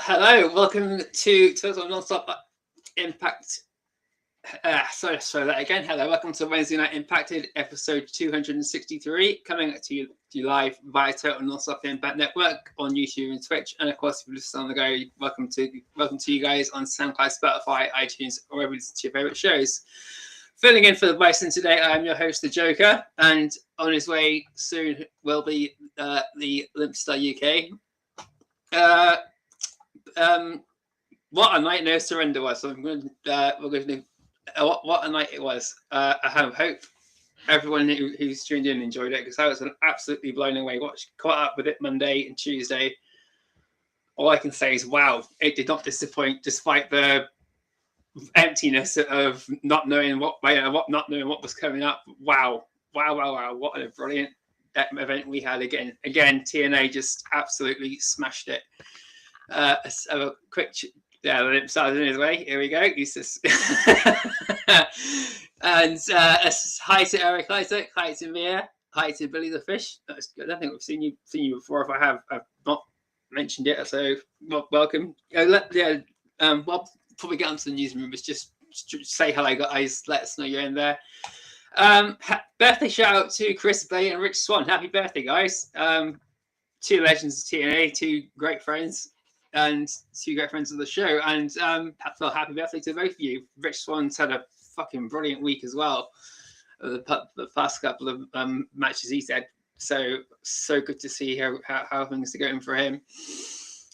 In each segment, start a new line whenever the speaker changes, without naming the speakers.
Hello, welcome to Total Nonstop Impact. Sorry that again. Hello, welcome to Wednesday Night Impacted, episode 263, coming to you live via Total Nonstop Impact Network on YouTube and Twitch, and of course, if you're listening on the go, welcome to you guys on SoundCloud, Spotify, iTunes, or wherever you listen to your favorite shows. Filling in for the Bison today, I am your host, the JoeKer, and on his way soon will be the LimpStar UK. What a night No Surrender was. So we're going to what a night it was. I hope everyone who's tuned in enjoyed it, because I was absolutely blown away. Caught up with it Monday and Tuesday. All I can say is, wow, it did not disappoint, despite the emptiness of not knowing what was coming up. Wow, what a brilliant event we had again. TNA just absolutely smashed it. A quick LimpStar in his way. Here we go. He's just and hi to Eric, hi to Mia, hi to Billy the Fish. That's good. I don't think we've seen you before. If I have, I've not mentioned it. So welcome. Well, before we get onto the news rumors, just say hello, guys. Let us know you're in there. Birthday shout out to Chris Bay and Rich Swan. Happy birthday, guys. Two legends of TNA, two great friends. And two great friends of the show, and happy birthday to both of you. Rich Swan's had a fucking brilliant week as well. The past couple of matches he's had, so good to see how things are going for him.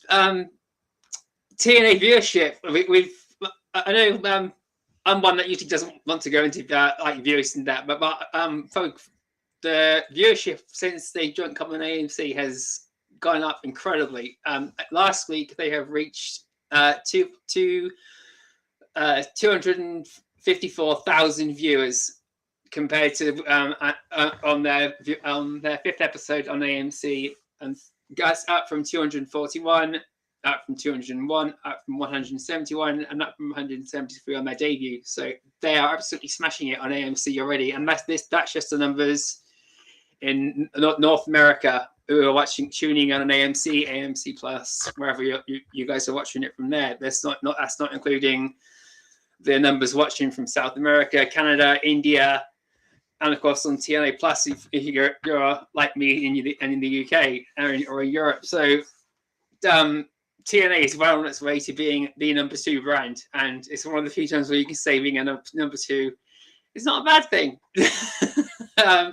TNA viewership. I know I'm one that usually doesn't want to go into like viewers and that, but folks, the viewership since they joined Common AMC has gone up incredibly. Last week they have reached 254,000 viewers compared to on their fifth episode on AMC, and that's up from 241, up from 201, up from 171, and up from 173 on their debut. So they are absolutely smashing it on AMC already, and that's just the numbers in North America who are tuning in on AMC Plus, wherever you guys are watching it from there. That's not including the numbers watching from South America, Canada, India, and of course on TNA Plus if you're like me in the UK or in Europe. So TNA is well on its way to being the number 2 brand, and it's one of the few times where you can say being a number 2 is not a bad thing.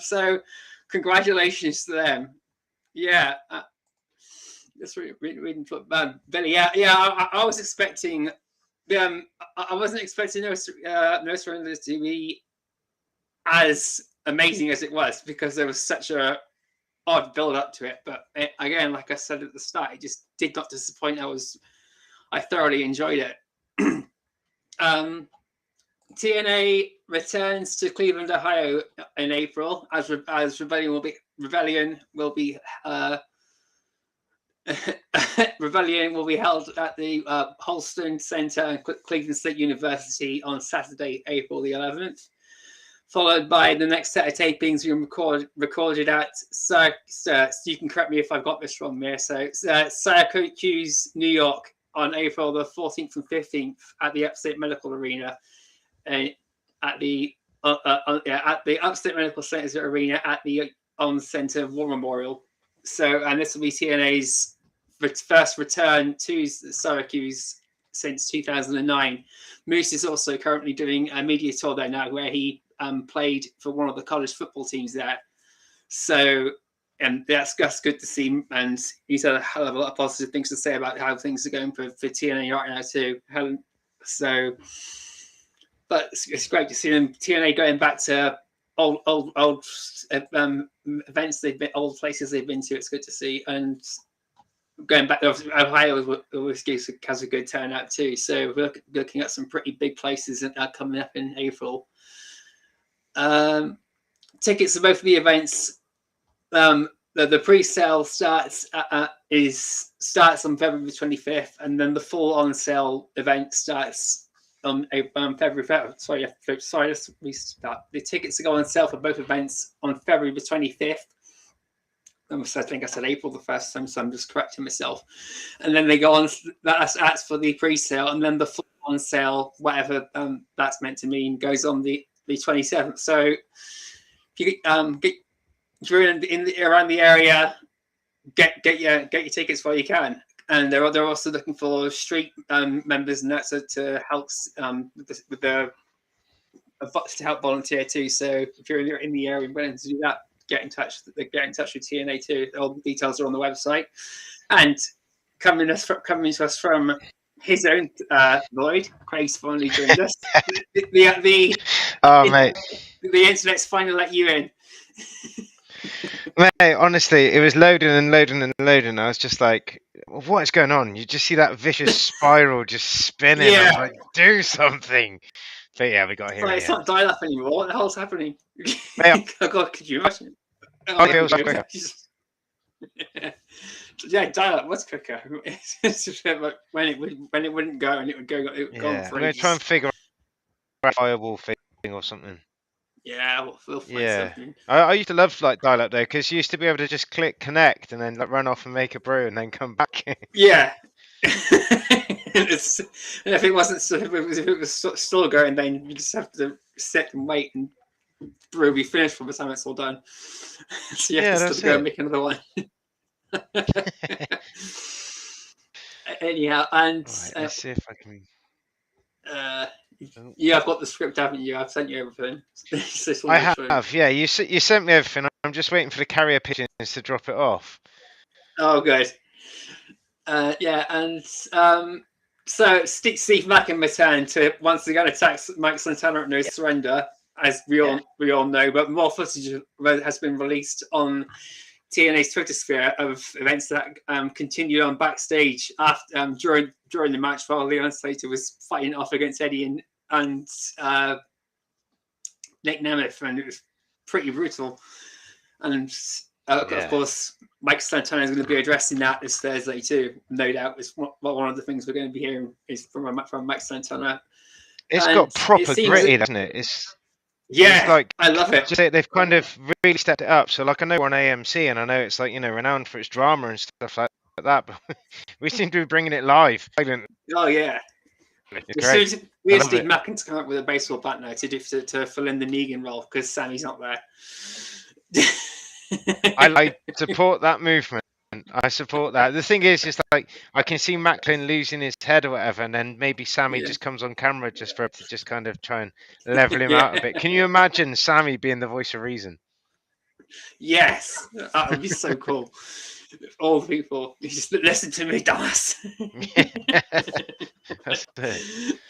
So congratulations to them. Yeah, that's reading Billy. Yeah. I was expecting. I wasn't expecting No Surrender to be as amazing as it was, because there was such a odd build up to it. But again, like I said at the start, it just did not disappoint. I thoroughly enjoyed it. TNA returns to Cleveland, Ohio in April, as Rebellion will be Rebellion will be held at the Holston Center and Cleveland State University on Saturday, April the 11th, followed by the next set of tapings being recorded at you can correct me if I've got this wrong there. So Syracuse, New York, on April the 14th and 15th at the Upstate Medical Arena. At the Upstate Medical Center Arena at the On Center War Memorial. So, and this will be TNA's first return to Syracuse since 2009. Moose is also currently doing a media tour there now, where he played for one of the college football teams there. So, and that's good to see. And he's had a hell of a lot of positive things to say about how things are going for TNA right now too. So. But it's great to see them TNA going back to old events old places they've been to. It's good to see, and going back, Ohio always has a good turnout too. So we're looking at some pretty big places that are coming up in April. Tickets for both of the events. The pre-sale starts on February 25th, and then the full on-sale event starts on February. Sorry, let's restart. The tickets to go on sale for both events on February the 25th, I think I said April the first time, so I'm just correcting myself. And then they go on. That's for the pre-sale, and then the full on sale, whatever that's meant to mean, goes on the 27th. So if you if you're around the area, get your tickets while you can. And they're also looking for street members and that to help with the to help volunteer too. So if you're in the area and willing to do that, get in touch with TNA too. All the details are on the website. And coming to us from his own Lloyd, Craig's finally joined us.
Mate,
the internet's finally let you in.
Mate, honestly, it was loading and loading and loading. I was just like, what is going on? You just see that vicious spiral just spinning.
Yeah.
I was like, do something. But yeah, we got here.
It's not dial up anymore. What the hell's happening?
Mate,
oh God, could you imagine? Yeah, dial up was quicker. when it wouldn't go and it would go. It would go on
I'm going to try and figure out a firewall thing or something.
Yeah, we'll find something.
I used to love like dial-up though, because you used to be able to just click connect and then like, run off and make a brew and then come back.
Yeah. And if it was still going, then you just have to sit and wait and brew will be finished by the time it's all done. So you have to still go and make another one. Anyhow, and
right, let's see if I can.
Yeah, I've got the script, haven't you? I've sent you everything.
I have, yeah. You sent me everything. I'm just waiting for the carrier pigeons to drop it off.
Oh, good. Yeah, and so Steve Maclin returned to once again attacks Mike Santana at no surrender, as we all know. But more footage has been released on TNA's Twitter sphere of events that continued on backstage after during the match while Leon Slater was fighting off against Eddie and Nick Nemeth, and it was pretty brutal. And of course, Mike Santana is going to be addressing that this Thursday too. No doubt, is one of the things we're going to be hearing is from Mike Santana.
It's got proper gritty, doesn't it? It's like,
I love it.
They've kind of really stepped it up. So, like, I know we're on AMC, and I know it's like renowned for its drama and stuff like that, but we seem to be bringing it live.
Oh yeah.
It's great.
We have Steve Maclin to come up with a baseball bat now to fill in the Negan role because Sammy's not there.
I support that movement. I support that. The thing is like I can see Maclin losing his head or whatever, and then maybe Sammy just comes on camera just for to just kind of try and level him out a bit. Can you imagine Sammy being the voice of reason?
Yes, that would be so cool. All the people, you just listen to me, dumbass.
That's
it.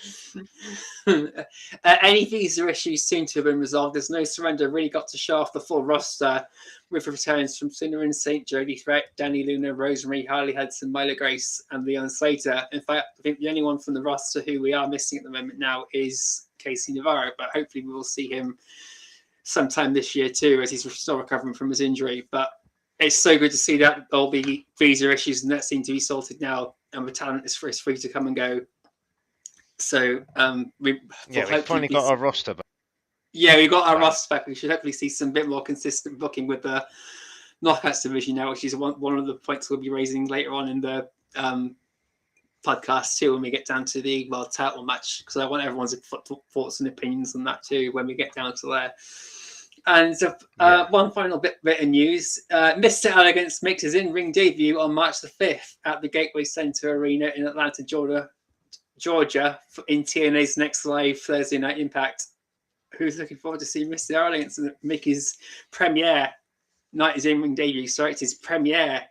Any visa issues seem to have been resolved. There's no surrender. Really got to show off the full roster with returns from Cinnamon Saint, Jody Threat, Danny Luna, Rosemary, Harley Hudson, Myla Grace, and Leon Slater. In fact, I think the only one from the roster who we are missing at the moment now is Casey Navarro, but hopefully we will see him sometime this year too, as he's still recovering from his injury. But it's so good to see that all the visa issues and that seem to be sorted now, and the talent is free to come and go. So we've
finally got our roster back.
Yeah, we've got our roster back. We should hopefully see some bit more consistent booking with the Knockouts division now, which is one of the points we'll be raising later on in the podcast too when we get down to the world title match, because I want everyone's thoughts and opinions on that too when we get down to there. And one final bit of news. Mr. Elegance makes his in-ring debut on March the 5th at the Gateway Center Arena in Atlanta, Georgia, in TNA's next live Thursday Night Impact. Who's looking forward to seeing Mr. Elegance make his premiere, not his in-ring debut, sorry, it's his premiere.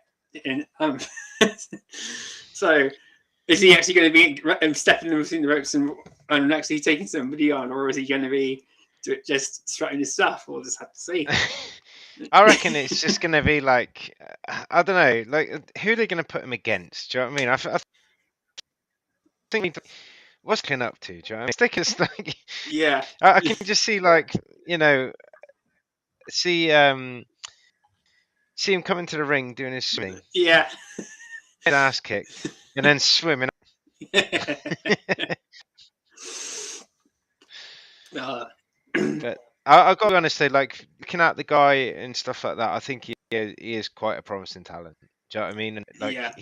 So is he actually going to be stepping in between the ropes and actually taking somebody on, or is he going to be just strutting his stuff? We'll just have to see.
I reckon it's just going to be like, I don't know, like who are they going to put him against? Do you know what I mean? I think what's Clint up to? Do you know what I mean? Like,
yeah,
I can just see like see him coming to the ring doing his swimming.
Yeah,
his ass kicked, and then swimming. But I've got to be honest, like looking at the guy and stuff like that, I think he is quite a promising talent. Do you know what I mean? And like
Yeah,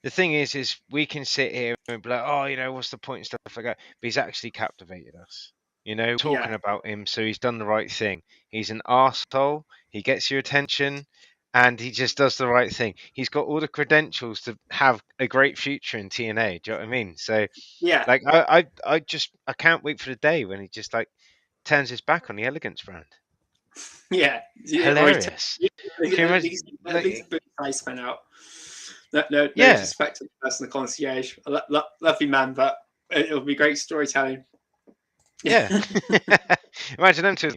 the thing is we can sit here and be like, oh, what's the point and stuff like that. But he's actually captivated us. Talking
yeah,
about him, so he's done the right thing. He's an arsehole. He gets your attention, and he just does the right thing. He's got all the credentials to have a great future in TNA. Do you know what I mean? So,
yeah,
like, I can't wait for the day when he just like turns his back on the Elegance brand.
yeah. Or
Hilarious. Can you imagine?
at least boot ties spin out. No
Yeah,
disrespect to the person, the concierge. Lovely man, but it'll be great storytelling.
yeah. Imagine them two.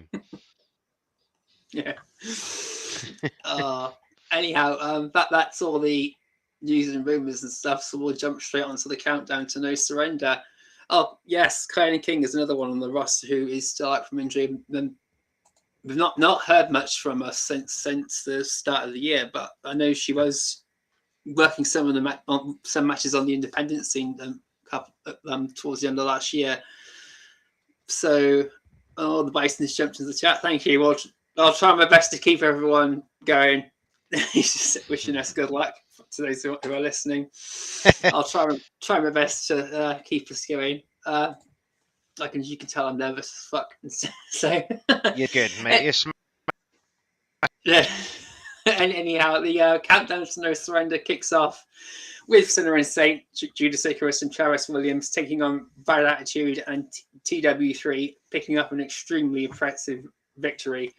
Yeah. Anyhow, that's all the news and rumors and stuff. So we'll jump straight onto the countdown to No Surrender. Oh yes, Claire King is another one on the roster who is still out from injury. And we've not heard much from her since the start of the year, but I know she was working some of the some matches on the independent scene towards the end of last year. So, the Bison's jumped into the chat. Thank you. Well, I'll try my best to keep everyone going. He's just wishing us good luck to those who are listening. I'll try my best to keep us going. You can tell I'm nervous as fuck. So
You're good, mate. You're
yeah. And anyhow, the countdown to No Surrender kicks off with Sinner and Saint, Judas, Icarus, and Travis Williams taking on Bad Attitude and TW3, picking up an extremely impressive victory.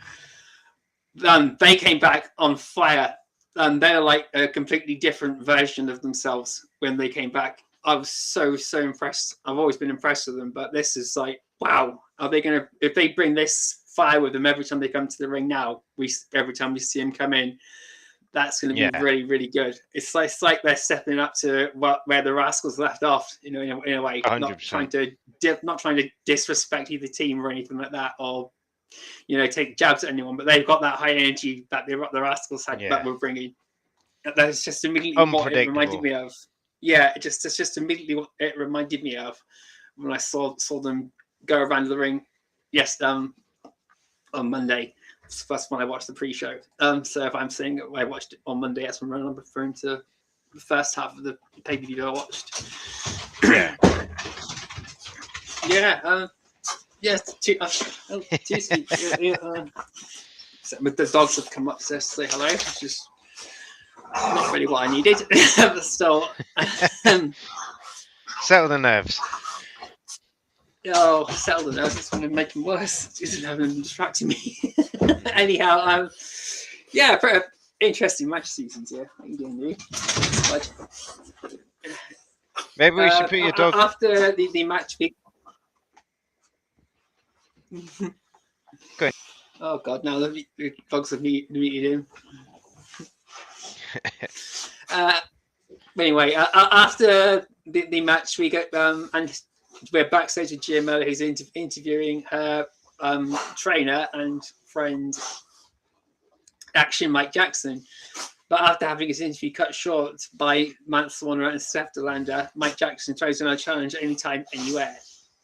They came back on fire. They're like a completely different version of themselves when they came back. I was so impressed. I've always been impressed with them, but this is like, wow. Are they going to, if they bring this fire with them every time they come to the ring now, every time we see them come in, that's going to be really, really good. It's like they're stepping up to where the Rascals left off, in a way.
100%.
Not trying to disrespect either team or anything like that, or take jabs at anyone. But they've got that high energy that the Rascals had that we're bringing. That's just immediately what it reminded me of. Yeah, it's just immediately what it reminded me of when I saw them go around the ring. Yes, on Monday. That's when I watched the pre-show. So if I'm saying I watched it on Monday, that's when I'm referring to the first half of the pay-per-view I watched.
Yeah.
Yeah. Yes. The dogs have come upstairs to say hello, which is not really what I needed. But still.
Settle the nerves.
Oh, settle the nerves. It's going to make them worse. It's having them distracting me. Anyhow, pretty interesting match seasons here. How you doing, dude?
Maybe we should put your dog
after the match.
Go ahead.
Oh God, now the dogs have muted him. Anyway, after the match, we get and we're backstage with Jimmo, who's interviewing her trainer and friend, Action Mike Jackson. But after having his interview cut short by Mance Warner and Steph DeLander, Mike Jackson throws in a challenge anytime, anywhere.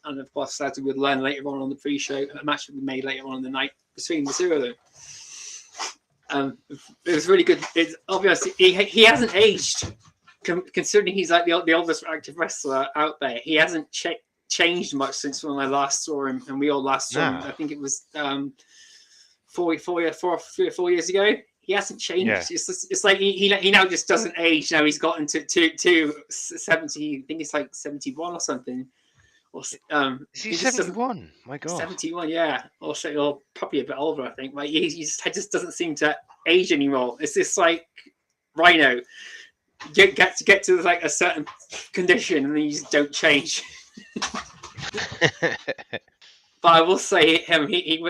And of course, as we would learn later on the pre-show, a match will be made later on in the night between the two of them. It was really good. It's obviously he hasn't aged, considering he's like the oldest active wrestler out there. He hasn't changed much since when I last saw him, and we all last saw him. I think it was 4 years ago. He hasn't changed. Yeah. It's like he now just doesn't age. Now he's gotten to 70. I think it's like 71 or something. Or
is he 71? My God,
71. Yeah, or probably a bit older. I think. Like he just doesn't seem to age anymore. It's just like Rhino. Get to like a certain condition and then you just don't change. But I will say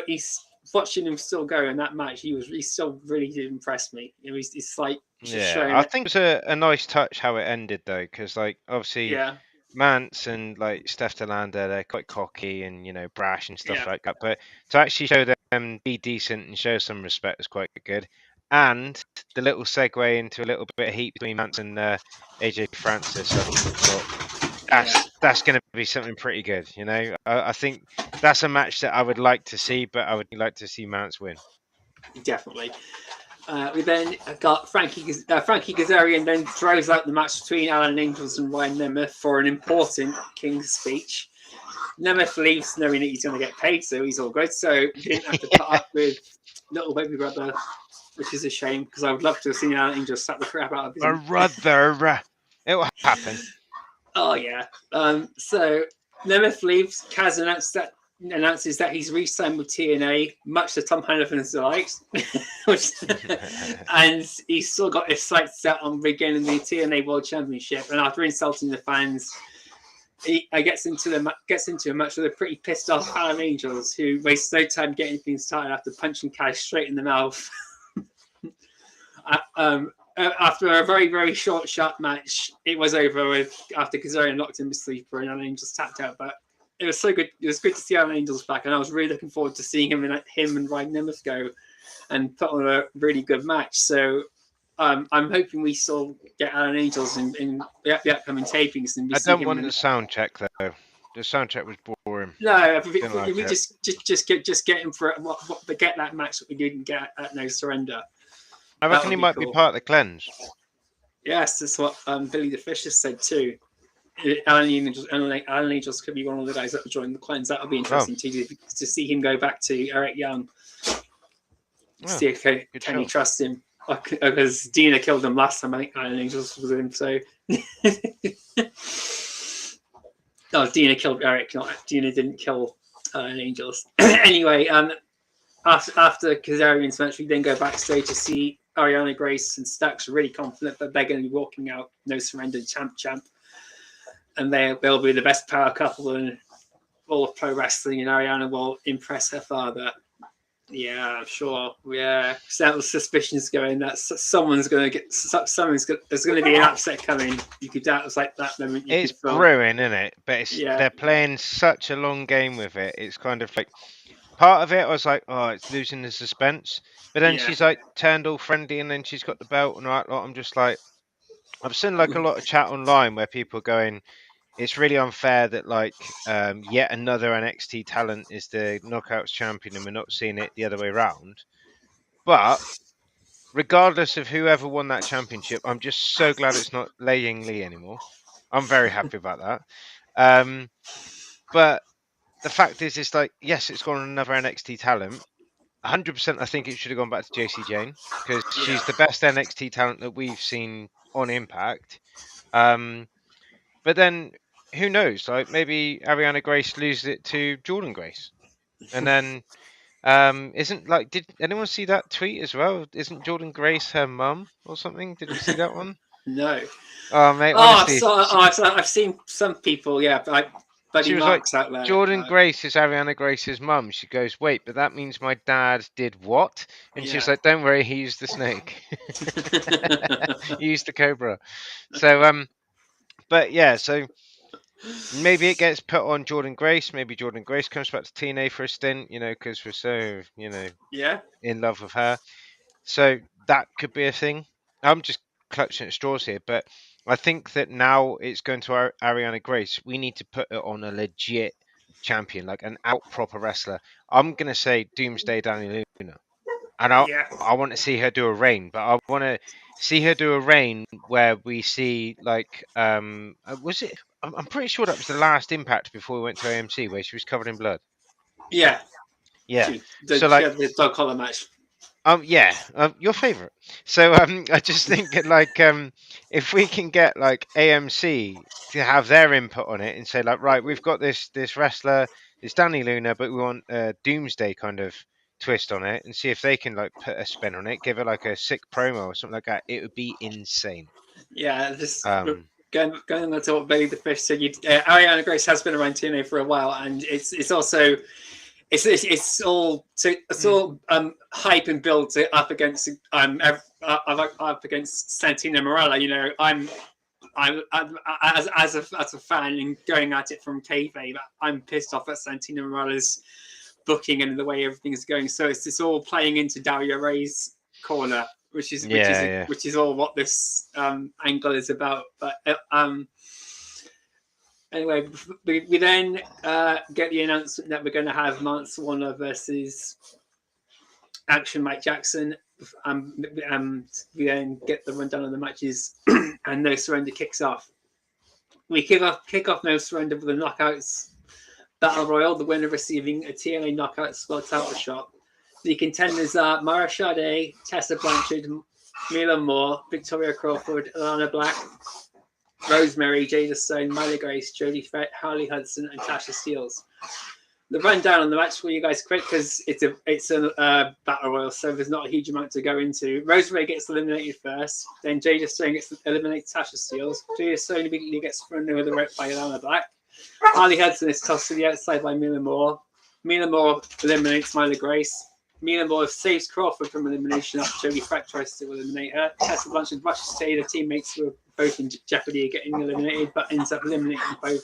he's watching him still go in that match. He still really did impress me. He's like
I think it was a nice touch how it ended though, because like obviously Mance and like Steph DeLander, they're quite cocky and brash and stuff like that. But to actually show them be decent and show some respect is quite good. And the little segue into a little bit of heat between Mance and AJ Francis, I thought that's going to be something pretty good. I think that's a match that I would like to see, but I would like to see Mance win.
Definitely. We then got Frankie Kazarian then throws out the match between Alan Angels and Ryan Nemeth for an important King's speech. Nemeth leaves knowing that he's going to get paid, so he's all good. So he didn't have to put up with little baby brother, which is a shame because I would love to have seen Alan Angels slap the crap out of him.
Brother, it will happen.
Oh yeah. So Nemeth leaves. Kaz announces that he's re-signed with TNA, much to Tom Hannifan's delight. And he's still got his sights set on regaining the TNA World Championship. And after insulting the fans, he gets into a match with a pretty pissed off Alan Angels, who wastes no time getting things started after punching Kaz straight in the mouth. After a very, very short, sharp match, it was over after Kazarian knocked him to sleep and Alan Angels tapped out. But it was so good. It was good to see Alan Angels back, and I was really looking forward to seeing him and Ryan Nemeth go and put on a really good match. So I'm hoping we still get Alan Angels in the upcoming tapings. And
I don't want the sound check though. The sound check was boring.
No, we just get him for get that match that we didn't get at No Surrender.
I reckon he might be part of the cleanse.
Yes, that's what Billy the Fisher said too. Alan Angels could be one of the guys that will join the cleanse. That would be interesting to see him go back to Eric Young. See if can you trust him? Because Dina killed him last time. I think Alan Angels was with him. So no, Dina killed Eric. Dina didn't kill Alan Angels. Anyway, after Kazarian's match, we then go backstage to see Arianna, Grace, and Stax really confident that they're going to be walking out No Surrender champ. And they'll be the best power couple in all of pro wrestling, and Arianna will impress her father. Yeah, I'm sure. Yeah, so suspicions going that there's going to be an upset coming. You could doubt it was like that moment.
It's brewing, isn't it? But they're playing such a long game with it. It's kind of like part of it. I was like, oh, it's losing the suspense. But then she's like turned all friendly, and then she's got the belt and all that lot. I'm just like, I've seen like a lot of chat online where people are going, it's really unfair that like yet another NXT talent is the Knockouts champion and we're not seeing it the other way around. But regardless of whoever won that championship, I'm just so glad it's not Lei Ying Lee anymore. I'm very happy about that. But the fact is, it's like, yes, it's gone another NXT talent. 100%, I think it should have gone back to JC Jane because she's the best NXT talent that we've seen on Impact. But then who knows? Like maybe Arianna Grace loses it to Jordan Grace, and then isn't like did anyone see that tweet as well? Isn't Jordan Grace her mum or something? Did you see that one?
No.
Oh mate, honestly,
I've seen some people. Yeah,
she was like, Jordan Grace is Arianna Grace's mum. She goes, wait, but that means my dad did what? And she's like, don't worry, he used the snake. He used the cobra. So but yeah, so maybe it gets put on Jordan Grace. Maybe Jordan Grace comes back to TNA for a stint, because we're so, in love with her. So that could be a thing. I'm just clutching at straws here, but I think that now it's going to Arianna Grace. We need to put it on a legit champion, like an out proper wrestler. I'm going to say Doomsday Danny Luna. And I want to see her do a reign, but I want to see her do a reign where we see like was it? I'm pretty sure that was the last Impact before we went to AMC where she was covered in blood.
Yeah.
So like
the dog collar match.
Your favorite. So I just think like if we can get like AMC to have their input on it and say like, right, we've got this wrestler, it's Danny Luna, but we want a Doomsday kind of twist on it and see if they can like put a spin on it, give it like a sick promo or something like that. It would be insane.
Yeah, just going on to what Billy the Fish said. Arianna Grace has been around TNA for a while, and it's also it's all hype and build up against up against Santino Marella. I'm as a fan and going at it from kayfabe, I'm pissed off at Santino Morella's booking and the way everything's going. So it's all playing into Dario Ray's corner, which is all what this angle is about. But anyway, we then get the announcement that we're going to have Mance Warner versus Action Mike Jackson. We then get the rundown of the matches, and No Surrender kicks off. We kick off No Surrender with the Knockouts Battle Royal, the winner receiving a TNA Knockouts World title shot. The contenders are Mara Sade, Tessa Blanchard, Mila Moore, Victoria Crawford, Alana Black, Rosemary, Jada Stone, Miley Grace, Jodie Fett, Harley Hudson, and Tasha Steeles. The rundown on the match for you guys quick because it's a battle royal, so there's not a huge amount to go into. Rosemary gets eliminated first, then Jada Stone gets eliminated Tasha Steeles. Jada Stone immediately gets thrown over the rope by Alana Black. Harley Hudson is tossed to the outside by Mila Moore. Mila Moore eliminates Miley Grace. Mila Moore saves Crawford from elimination after Jodie Fett tries to eliminate her. Tessa Blanchard rushes to aid her teammates who are both in jeopardy of getting eliminated, but ends up eliminating both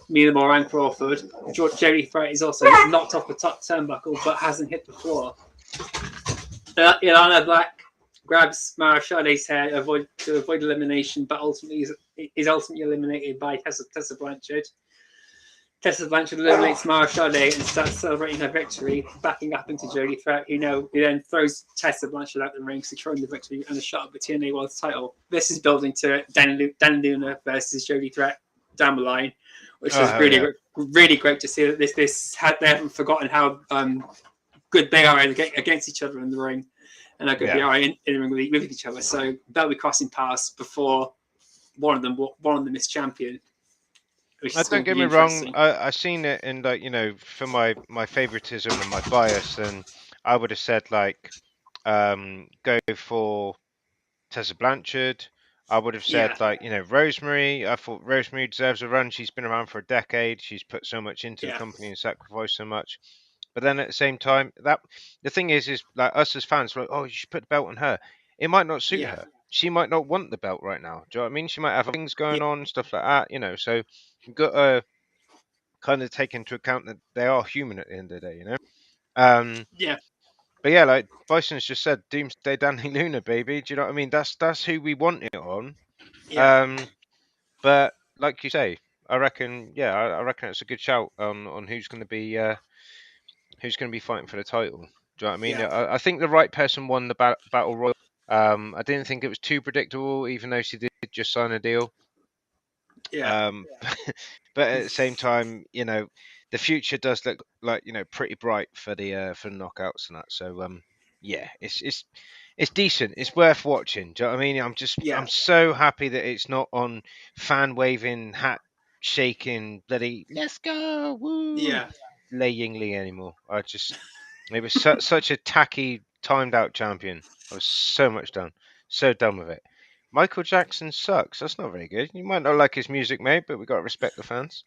Mila Moore and Crawford. Jodie Fett is also knocked off the top turnbuckle, but hasn't hit the floor. Ilana Black grabs Mara Sade's hair to avoid elimination, but ultimately is eliminated by Tessa Blanchard. Tessa Blanchard eliminates Mara Sade and starts celebrating her victory, backing up into Jodie Fett, who then throws Tessa Blanchard out the ring, securing the victory and a shot at the TNA World title. This is building to Dan Luna versus Jodie Fett down the line, which is really great to see that they haven't forgotten how good they are against each other in the ring, and how good they are in the ring with each other. So they'll be crossing paths before one of them is champion.
Don't get me wrong. I seen it in for my favoritism and my bias, and I would have said go for Tessa Blanchard. I would have said Rosemary. I thought Rosemary deserves a run. She's been around for a decade. She's put so much into the company and sacrificed so much. But then at the same time, the thing is like us as fans, like, oh, you should put the belt on her. It might not suit her. She might not want the belt right now. Do you know what I mean? She might have things going on, stuff like that, so you've got to kind of take into account that they are human at the end of the day, But yeah, like Bison's just said, Doomsday Danny Luna, baby. Do you know what I mean? That's who we want it on. But like you say, I reckon it's a good shout on who's going to be fighting for the title. Do you know what I mean? I think the right person won the battle royal. I didn't think it was too predictable, even though she did just sign a deal. But at the same time, the future does look like pretty bright for the knockouts and that. So it's decent. It's worth watching. Do you know what I mean? I'm so happy that it's not on fan waving, hat shaking, bloody let's go, woo, Lei Yingli anymore. It was such a tacky, timed out champion. I was so done with it. Michael Jackson sucks. That's not very good. You might not like his music, mate, but we got to respect the fans.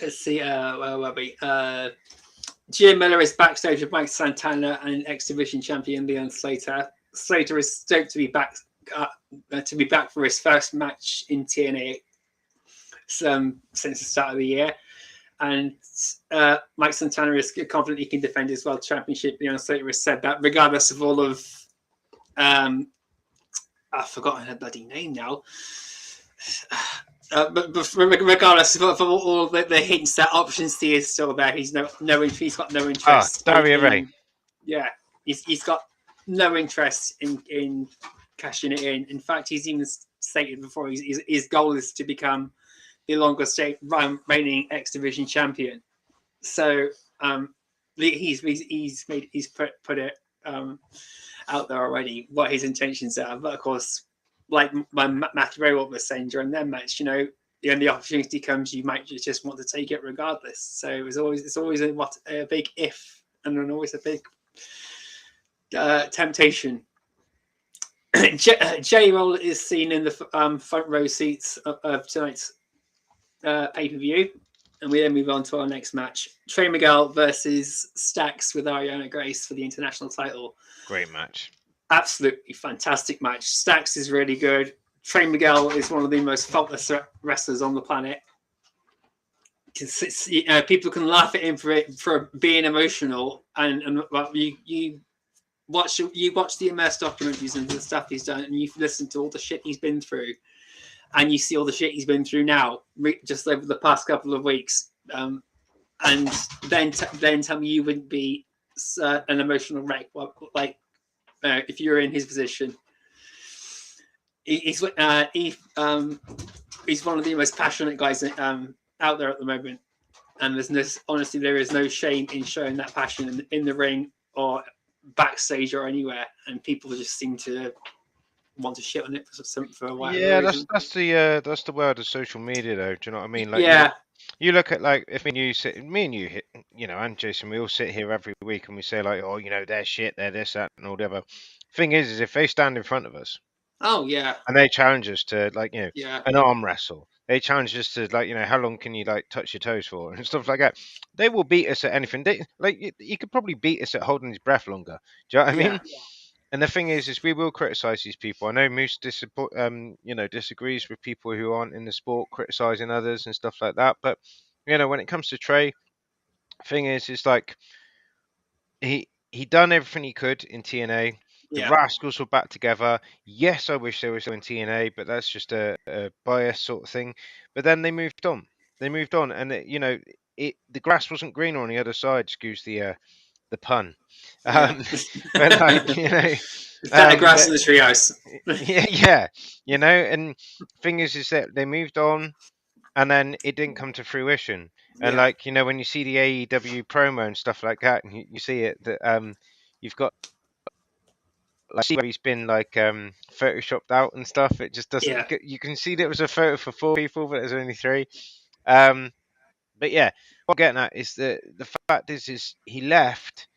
Let's see. Where were we? Gia Miller is backstage with Mike Santana and X Division champion Leon Slater. Slater is stoked to be back for his first match in TNA since the start of the year. And Mike Santana is confident he can defend his world championship. Leon Slater has said that regardless of all of I've forgotten her bloody name now. But regardless of all the hints that options C is still there, he's got no interest.
Daria Ray.
Yeah, he's got no interest in cashing it in. In fact, he's even stated before his goal is to become the longest reigning X Division champion. So he's put it out there already what his intentions are. But of course, like Matthew Raywalt was saying during their match, when the opportunity comes, you might just want to take it regardless. So it's always a big if, and then always a big temptation. J-Roll is seen in the front row seats of tonight's pay-per-view, and we then move on to our next match: Trey Miguel versus Stax with Arianna Grace for the international title.
Great match.
Absolutely fantastic match. Stax is really good. Trey Miguel is one of the most faultless wrestlers on the planet. People can laugh at him for being emotional, and you watch the immersed documentaries and the stuff he's done, and you've listened to all the shit he's been through, and you see all the shit he's been through now, just over the past couple of weeks. and then tell me you wouldn't be an emotional wreck, like if you were in his position. He's one of the most passionate guys out there at the moment, and honestly, there is no shame in showing that passion in the ring or backstage or anywhere, and people just seem to want to shit on it for whatever reason.
That's the world of social media, though. Do you know what I mean? Like,
Yeah,
you look at, like, if me and you hit, and Jason, we all sit here every week and we say, like, oh, they're shit, they're this, that, and all the other. Thing is if they stand in front of us,
oh yeah,
and they challenge us to, like,
yeah,
an arm wrestle, they challenge us to, like, how long can you, like, touch your toes for and stuff like that. They will beat us at anything. You could probably beat us at holding his breath longer. Do you know what I mean? And the thing is we will criticize these people. I know Moose disagrees with people who aren't in the sport criticizing others and stuff like that. But when it comes to Trey, thing is like he done everything he could in TNA. The Rascals were back together. Yes, I wish they were still in TNA, but that's just a bias sort of thing. But then they moved on. And the grass wasn't greener on the other side. Excuse the pun. But like
better grass in the treehouse.
yeah. And thing is that they moved on, and then it didn't come to fruition. And like when you see the AEW promo and stuff like that, and you see it that you've got like where he's been like photoshopped out and stuff. It just doesn't. You can see that it was a photo for 4 people, but there's only 3. But yeah, what I'm getting at is the fact is he left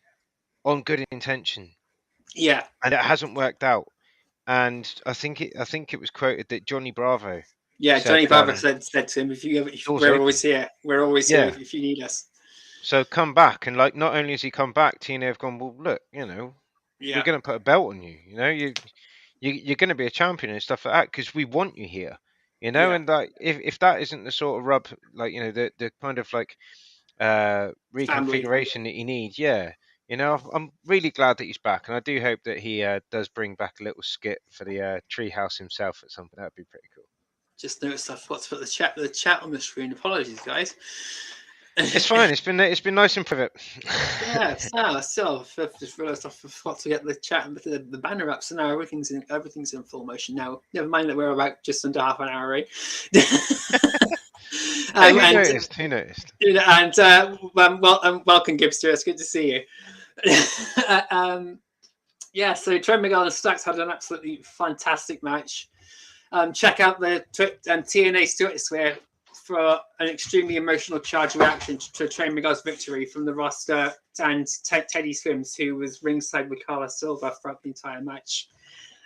on good intention.
Yeah,
and it hasn't worked out. And I think it was quoted that Johnny Bravo.
Yeah,
said,
Johnny Bravo said to him, we're always here. We're always here if you need us.
So come back. And like, not only has he come back, TNA have gone, well, look, we're going to put a belt on you. You're going to be a champion and stuff like that because we want you here. And like, if that isn't the sort of rub, like, the kind of like reconfiguration that you need, I'm really glad that he's back, and I do hope that he does bring back a little skit for the Treehouse himself at some point. That'd be pretty cool.
Just noticed I forgot to put the chat on the screen. Apologies, guys.
It's fine. It's been nice and private.
Yeah, still just realised I forgot to get the chat and the banner up. So now everything's in full motion now. Never mind that we're about just under half an hour, right?
Who noticed?
And welcome, Gibster. It's good to see you. So Trey, Miguel, and Stacks had an absolutely fantastic match. Check out the TNA Twitter for an extremely emotional charged reaction to Trey Miguel's victory from the roster and Teddy Swims, who was ringside with Carla Silva throughout the entire match,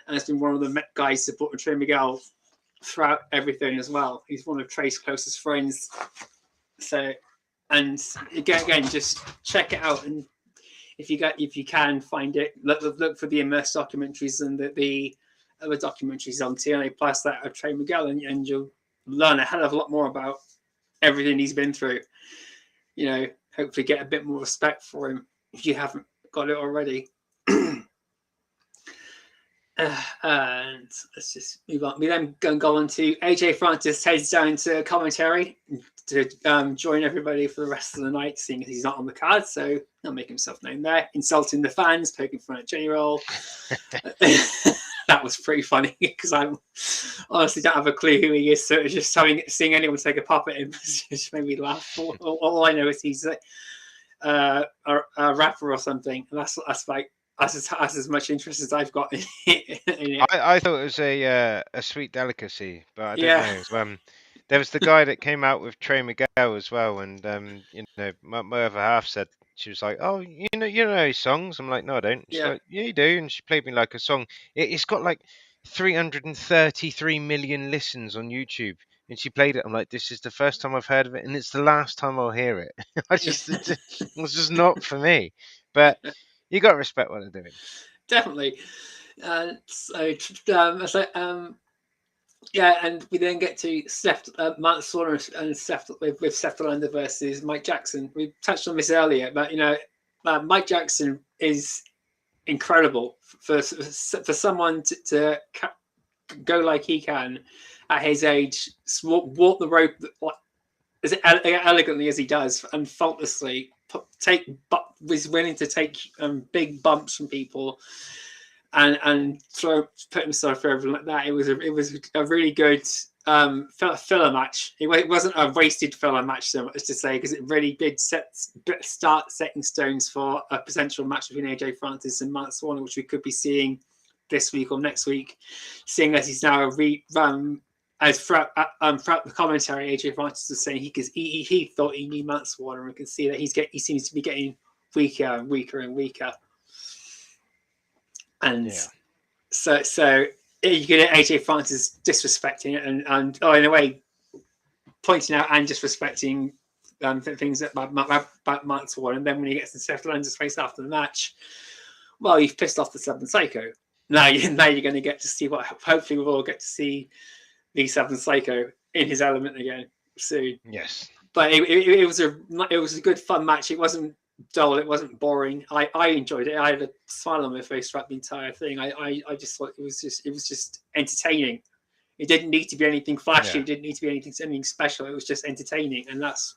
and has been one of the guys supporting Trey Miguel throughout everything as well. He's one of Trey's closest friends. So, and again, just check it out, and if you can find it, look for the Immerse documentaries and the other documentaries on TNA Plus that of Trey Miguel, and you'll learn a hell of a lot more about everything he's been through. Hopefully get a bit more respect for him if you haven't got it already. And let's just move on. We then go on to AJ Francis heads down to commentary to join everybody for the rest of the night, seeing as he's not on the card, so he'll make himself known there, insulting the fans, poking fun at Jenny Roll. That was pretty funny because I honestly don't have a clue who he is, so just seeing anyone take a pop at him just made me laugh. All I know is he's a rapper or something, and that's as much interest as I've got in it.
I thought it was a sweet delicacy, but I don't know. There was the guy that came out with Trey Miguel as well, and my other half said, she was like, "Oh, you know his songs." I'm like, "No, I don't." She's like, "Yeah, you do," and she played me like a song. It's got like 333 million listens on YouTube, and she played it. I'm like, "This is the first time I've heard of it, and it's the last time I'll hear it." It was just not for me. But you got to respect what they're doing.
Definitely. And we then get to Matt Slaughter and with Seth Orlando versus Mike Jackson. We touched on this earlier, but Mike Jackson is incredible for someone to go like he can at his age, walk the rope as elegantly as he does and faultlessly, was willing to take big bumps from people and put himself over like that. It was a really good filler match. It wasn't a wasted filler match, so much to say, because it really did start setting stones for a potential match between AJ Francis and Matt Swan, which we could be seeing this week or next week, seeing as he's now as throughout the commentary, AJ Francis was saying he thought he knew Matt Swan, and we can see that he seems to be getting weaker and weaker and weaker. And so you get AJ Francis disrespecting it and in a way pointing out and disrespecting things about Matt Swan, and then when he gets to Seth Rollins' face after the match, well, you've pissed off the Southern Psycho. Now you're going to get to see what hopefully we'll all get to see the Southern Psycho in his element again soon.
Yes, but
it was a good fun match. It wasn't dull. It wasn't boring. I enjoyed it. I had a smile on my face throughout the entire thing. I just thought it was just entertaining. It didn't need to be anything flashy. It didn't need to be anything special. It was just entertaining, and that's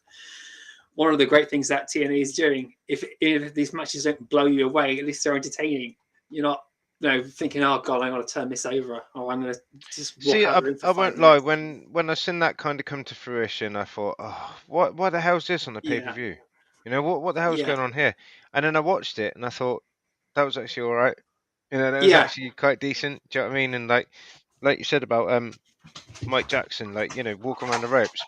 one of the great things that TNA is doing. If these matches don't blow you away, at least they're entertaining. You're not thinking, oh god, I'm going to turn this over, or I'm going to just walk
see.
out
I won't lie. When I seen that kind of come to fruition, I thought, oh, why the hell's this on the pay-per-view? You know, what the hell's going on here? And then I watched it and I thought that was actually all right. You know, that was actually quite decent. Do you know what I mean? And like you said about Mike Jackson, like, you know, walking around the ropes.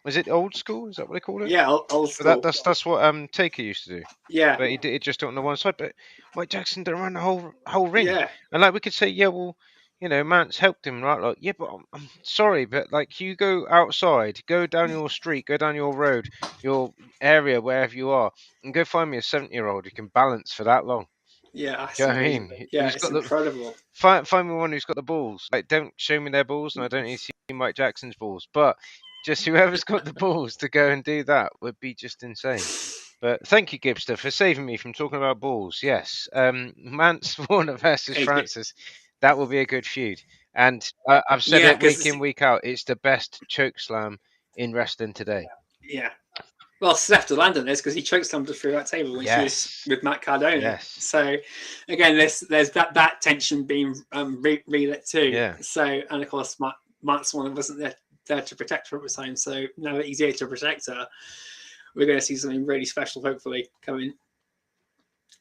Was it old school? Is that what they call it?
Yeah, old school.
That's what Taker used to do.
Yeah.
But he did it just on the one side. But Mike Jackson did around the whole ring.
Yeah.
And like we could say, yeah, well, you know, Mance helped him, right? Like, yeah, but I'm sorry, but like, you go outside, go down your street, go down your road, your area, wherever you are, and go find me a 70-year-old who can balance for that long.
Yeah, that's
you know what I mean?
Yeah, it's incredible.
Find me one who's got the balls. Like, don't show me their balls, and I don't need to see Mike Jackson's balls. But just whoever's got the balls to go and do that would be just insane. But thank you, Gibster, for saving me from talking about balls. Yes, Mance Warner versus Francis. That will be a good feud. And I've said it week in, week out. It's the best choke slam in wrestling today.
Yeah. Well, Seth Landon is, because he chokeslammed her through that table when she was with Matt Cardona.
Yes.
So again, there's that tension being relit too.
Yeah.
So, and of course, Matt Swan wasn't there to protect her at the time. So now that he's here to protect her, we're going to see something really special, hopefully, coming.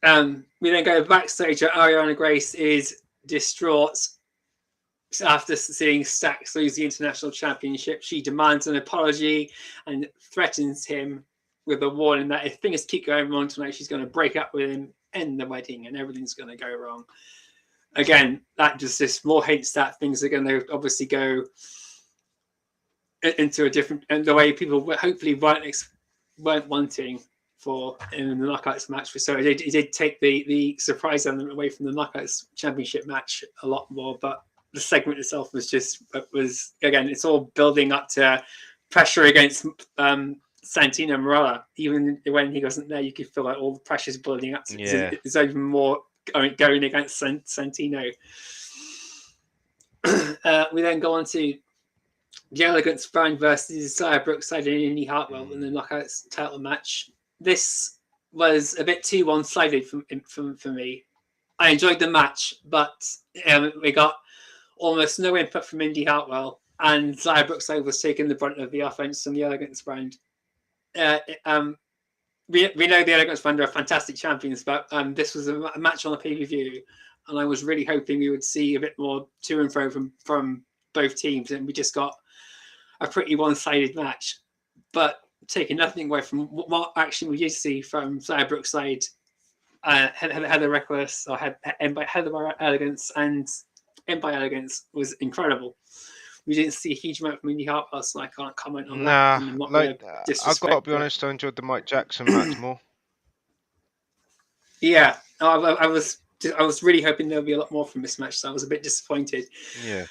We then go backstage. Arianna Grace is distraught after seeing Stacks lose the International Championship. She demands an apology and threatens him with a warning that if things keep going wrong tonight, she's going to break up with him, end the wedding, and everything's going to go wrong. Again, that just more hints that things are going to obviously go into a different, and the way people hopefully weren't wanting for in the Knockouts match. So it did take the surprise element away from the Knockouts Championship match a lot more, but the segment itself was again, it's all building up to pressure against Santino Marella. Even when he wasn't there, you could feel like all the pressure's building up to it's even more going against Santino. We then go on to the Elegance Brand versus Xia Brookside and Indy Hartwell in the Knockouts title match. This was a bit too one-sided for me. I enjoyed the match, but we got almost no input from Indy Hartwell, and Xia Brookside was taking the brunt of the offense from the Elegance Brand. We know the Elegance Brand are fantastic champions, but this was a match on the pay-per-view, and I was really hoping we would see a bit more to and fro from both teams, and we just got a pretty one-sided match. But taking nothing away from what action we did see from Xia Brookside, Heather Reckless, or Heather Elegance, and Empire Elegance was incredible. We didn't see a huge amount from Indy Hartwell, so I can't comment on that.
I've got to be honest, I enjoyed the Mike Jackson match more.
Yeah, I was really hoping there would be a lot more from this match, so I was a bit disappointed.
Yeah.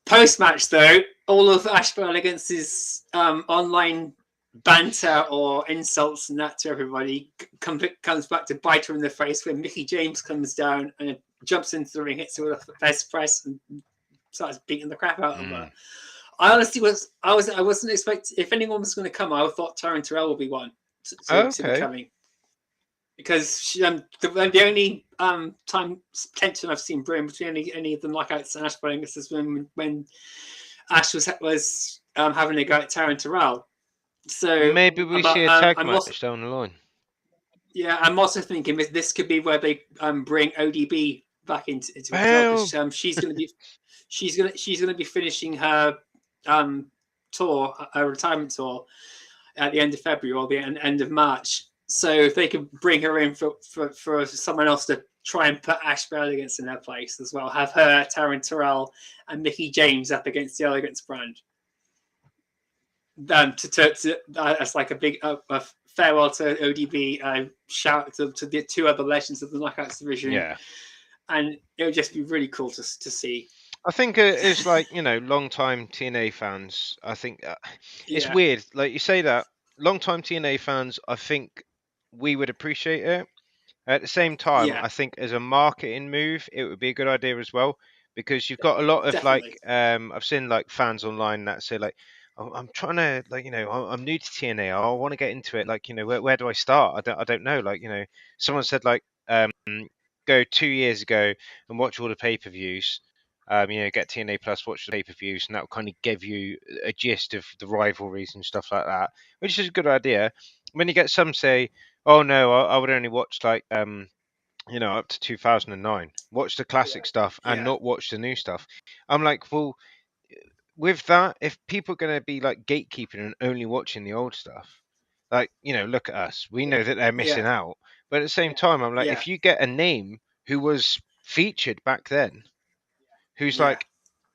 Post-match, though, all of Ashby Elegance's online banter or insults and that to everybody comes back to bite her in the face when Mickie James comes down and jumps into the ring, hits her with a fist press, and starts beating the crap out of her. I honestly I wasn't expecting, if anyone was going to come, I thought Taryn Terrell would be one to be coming, because the only time tension I've seen brewing between any of the knockouts and Ash Bowling is when Ash was having a go at Taryn Terrell. So
maybe we see a tag
I'm
match
also,
down the line.
yeah, I'm also thinking this could be where they bring ODB back into it as well, because she's going to be finishing her tour, her retirement tour, at the end of February or the end of March. So if they could bring her in for someone else to try and put Ash Brilliance in her place as well, have her, Taryn Terrell, and Mickie James up against the Elegance brand. That's like a big a farewell to ODB, shout to the two other legends of the Knockouts division.
Yeah.
And it would just be really cool to see.
I think it's like, long-time TNA fans. I think it's weird. Like you say that, long-time TNA fans, I think we would appreciate it. At the same time, I think as a marketing move, it would be a good idea as well, because you've got a lot of
definitely.
I've seen like fans online that say like, oh, I'm trying to I'm new to TNA. I want to get into it. Like, where do I start? I don't know. Like, someone said like go 2 years ago and watch all the pay-per-views. Get TNA Plus, watch the pay-per-views, and that will kind of give you a gist of the rivalries and stuff like that, which is a good idea. When you get some say, oh no, I would only watch like up to 2009, watch the classic stuff and not watch the new stuff. I'm like, well, with that, if people are going to be like gatekeeping and only watching the old stuff, like, look at us, we know that they're missing out. But at the same time, I'm like, if you get a name who was featured back then, who's like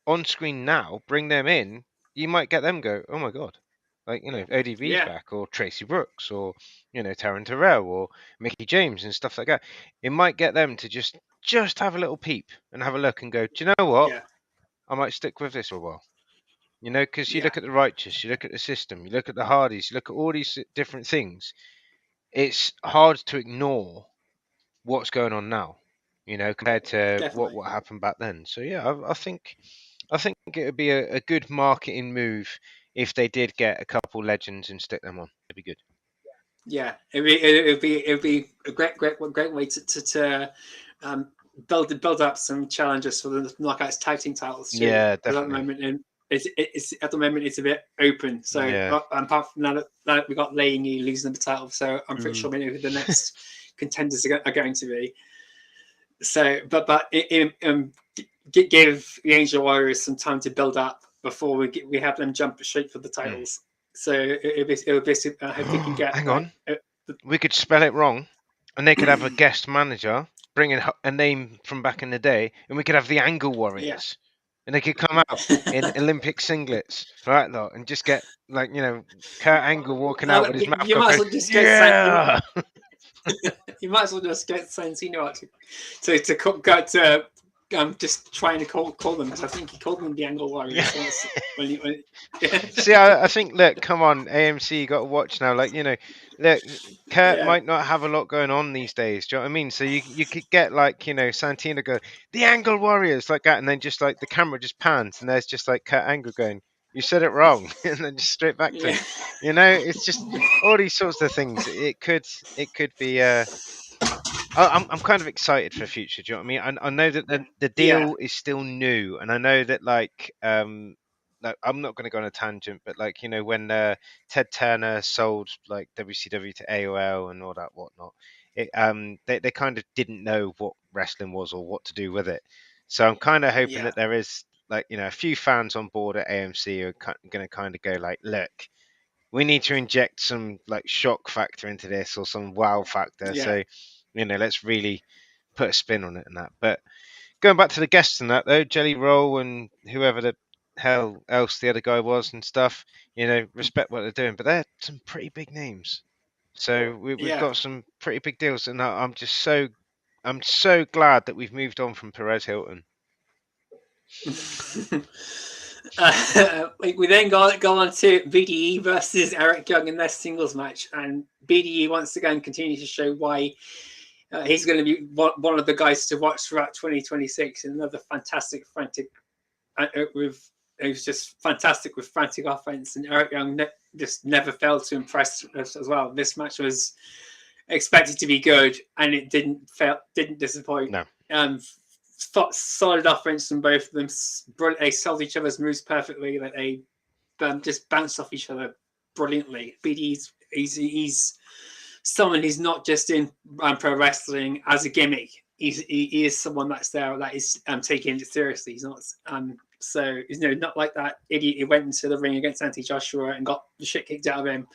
on screen now, bring them in, you might get them go, oh my god, like, ODB's back, or Tracy Brooks, or Taryn Terrell, or Mickie James and stuff like that. It might get them to just have a little peep and have a look and go, do you know what? I might stick with this for a while. Because you look at the Righteous, you look at the System, you look at the Hardys, you look at all these different things. It's hard to ignore what's going on now, compared to what happened back then. So yeah, I think it would be a good marketing move if they did get a couple legends and stick them on. It'd be good.
Yeah, it'd be a great way to build up some challenges for the Knockouts tag team titles too.
Yeah, definitely.
At the moment, it's a bit open. So apart from that we got Lei Ying losing the title, so I'm pretty sure we know who the next contenders are going to be. So, but give the Angel Warriors some time to build up before we have them jump straight for the titles. So it'll be I hope we can get.
Hang on, we could spell it wrong, and they could have a guest manager bring in a name from back in the day, and we could have the Angle Warriors, and they could come out in Olympic singlets, right, lot, and just get like Kurt Angle walking out with his mouth open. Yeah.
You might as well just get Santino out to just trying to call them, because I think he called them the Angle Warriors.
See, I think, look, come on, AMC, you got to watch now. Like, look, Kurt might not have a lot going on these days. Do you know what I mean? So you could get like, Santino go, the Angle Warriors, like that, and then just like the camera just pans, and there's just like Kurt Angle going, you said it wrong, and then just straight back to him. It's just all these sorts of things. It could be. I'm kind of excited for the future. Do you know what I mean? I know that the deal is still new, and I know that like I'm not going to go on a tangent, but like when Ted Turner sold like WCW to AOL and all that whatnot, they kind of didn't know what wrestling was or what to do with it. So I'm kind of hoping that there is like a few fans on board at AMC who are going to kind of go like, look, we need to inject some like shock factor into this, or some wow factor. So let's really put a spin on it and that. But going back to the guests and that though, Jelly Roll and whoever the hell else the other guy was and stuff, respect what they're doing, but they're some pretty big names. So we've got some pretty big deals, and I'm so glad that we've moved on from Perez Hilton.
We then go on to B.D.E versus Eric Young in their singles match, and B.D.E once again continues to show why he's going to be one of the guys to watch throughout 2026. Another fantastic, frantic with It was just fantastic with frantic offense, and Eric Young just never failed to impress us as well. This match was expected to be good, and it didn't disappoint.
No.
Solid offense from both of them. They sold each other's moves perfectly. Like they just bounced off each other brilliantly. B.D.E he's someone who's not just in pro wrestling as a gimmick. He is someone that's there that is taking it seriously. He's not so not like that idiot who went into the ring against Anthony Joshua and got the shit kicked out of him,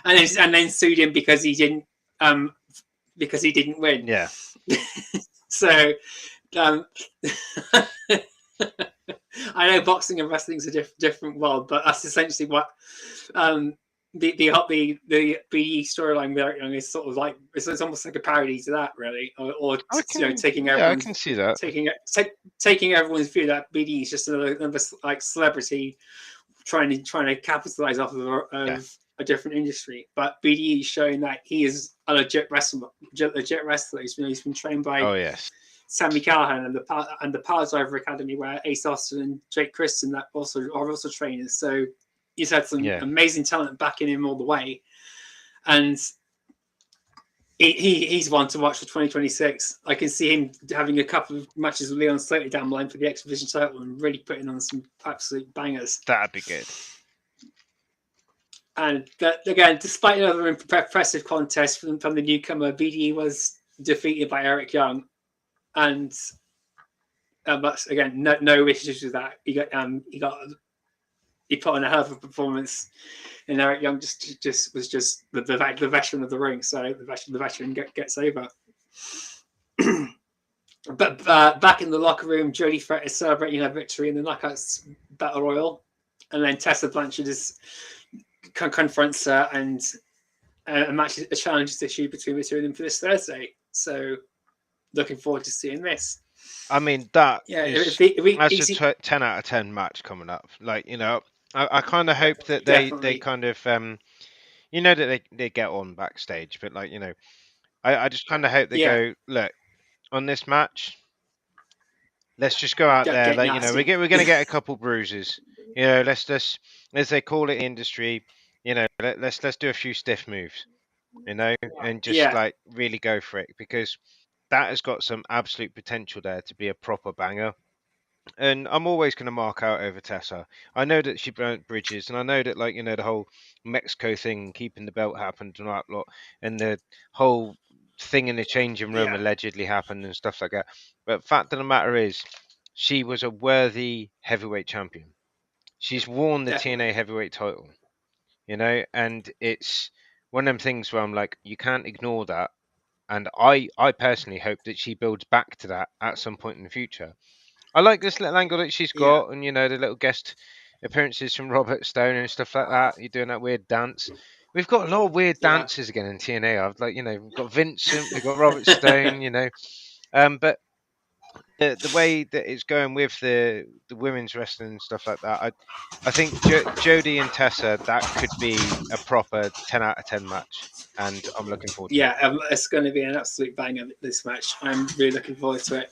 and then sued him because he didn't win.
Yeah.
So I know boxing and wrestling is a different world, but that's essentially what the B.D.E storyline is sort of like. It's almost like a parody to that, really, or taking everyone's,
I can see that,
taking everyone's view that B.D.E is just another like celebrity trying to capitalize off of a different industry. But B.D.E is showing that he is a legit wrestler. He's been trained by Sammy Callahan and the Power Driver Academy, where Ace Austin and Jake Christian are also trainers. So he's had some amazing talent backing him all the way, and he's one to watch for 2026. I can see him having a couple of matches with Leon Slater down the line for the X Division title and really putting on some absolute bangers.
That'd be good.
And again, despite another impressive contest from the newcomer, B.D.E was defeated by Eric Young, and but again, no issues with that. He put on a hell of a performance, and Eric Young just was the veteran of the ring, so the veteran gets over. But back in the locker room, Jody Fett is celebrating her victory in the Knockouts Battle Royal, and then Tessa Blanchard confronts her, and a challenge is issued between the two of them for this Thursday. So, looking forward to seeing this.
I mean, that's a 10 out of 10 match coming up. Like, I kind of hope that they kind of, that they get on backstage, but like, I just kind of hope they go, look, on this match, let's just go out there. Like, we're going to get a couple bruises. Let's just, as they call it in industry, let's do a few stiff moves, and just like really go for it, because that has got some absolute potential there to be a proper banger. And I'm always going to mark out over Tessa. I know that she burnt bridges, and I know that, like, the whole Mexico thing, keeping the belt happened and that lot, and the whole thing in the changing room allegedly happened and stuff like that. But fact of the matter is, she was a worthy heavyweight champion. She's worn the TNA heavyweight title, and it's one of them things where I'm like, you can't ignore that. And I personally hope that she builds back to that at some point in the future. I like this little angle that she's got, and the little guest appearances from Robert Stone and stuff like that. You're doing that weird dance. We've got a lot of weird dances again in TNA. I've we've got Vincent, we've got Robert Stone, but the way that it's going with the women's wrestling and stuff like that, I think Jody and Tessa, that could be a proper 10 out of 10 match, and I'm looking forward to it.
It's going to be an absolute banger, this match. I'm really looking forward to it.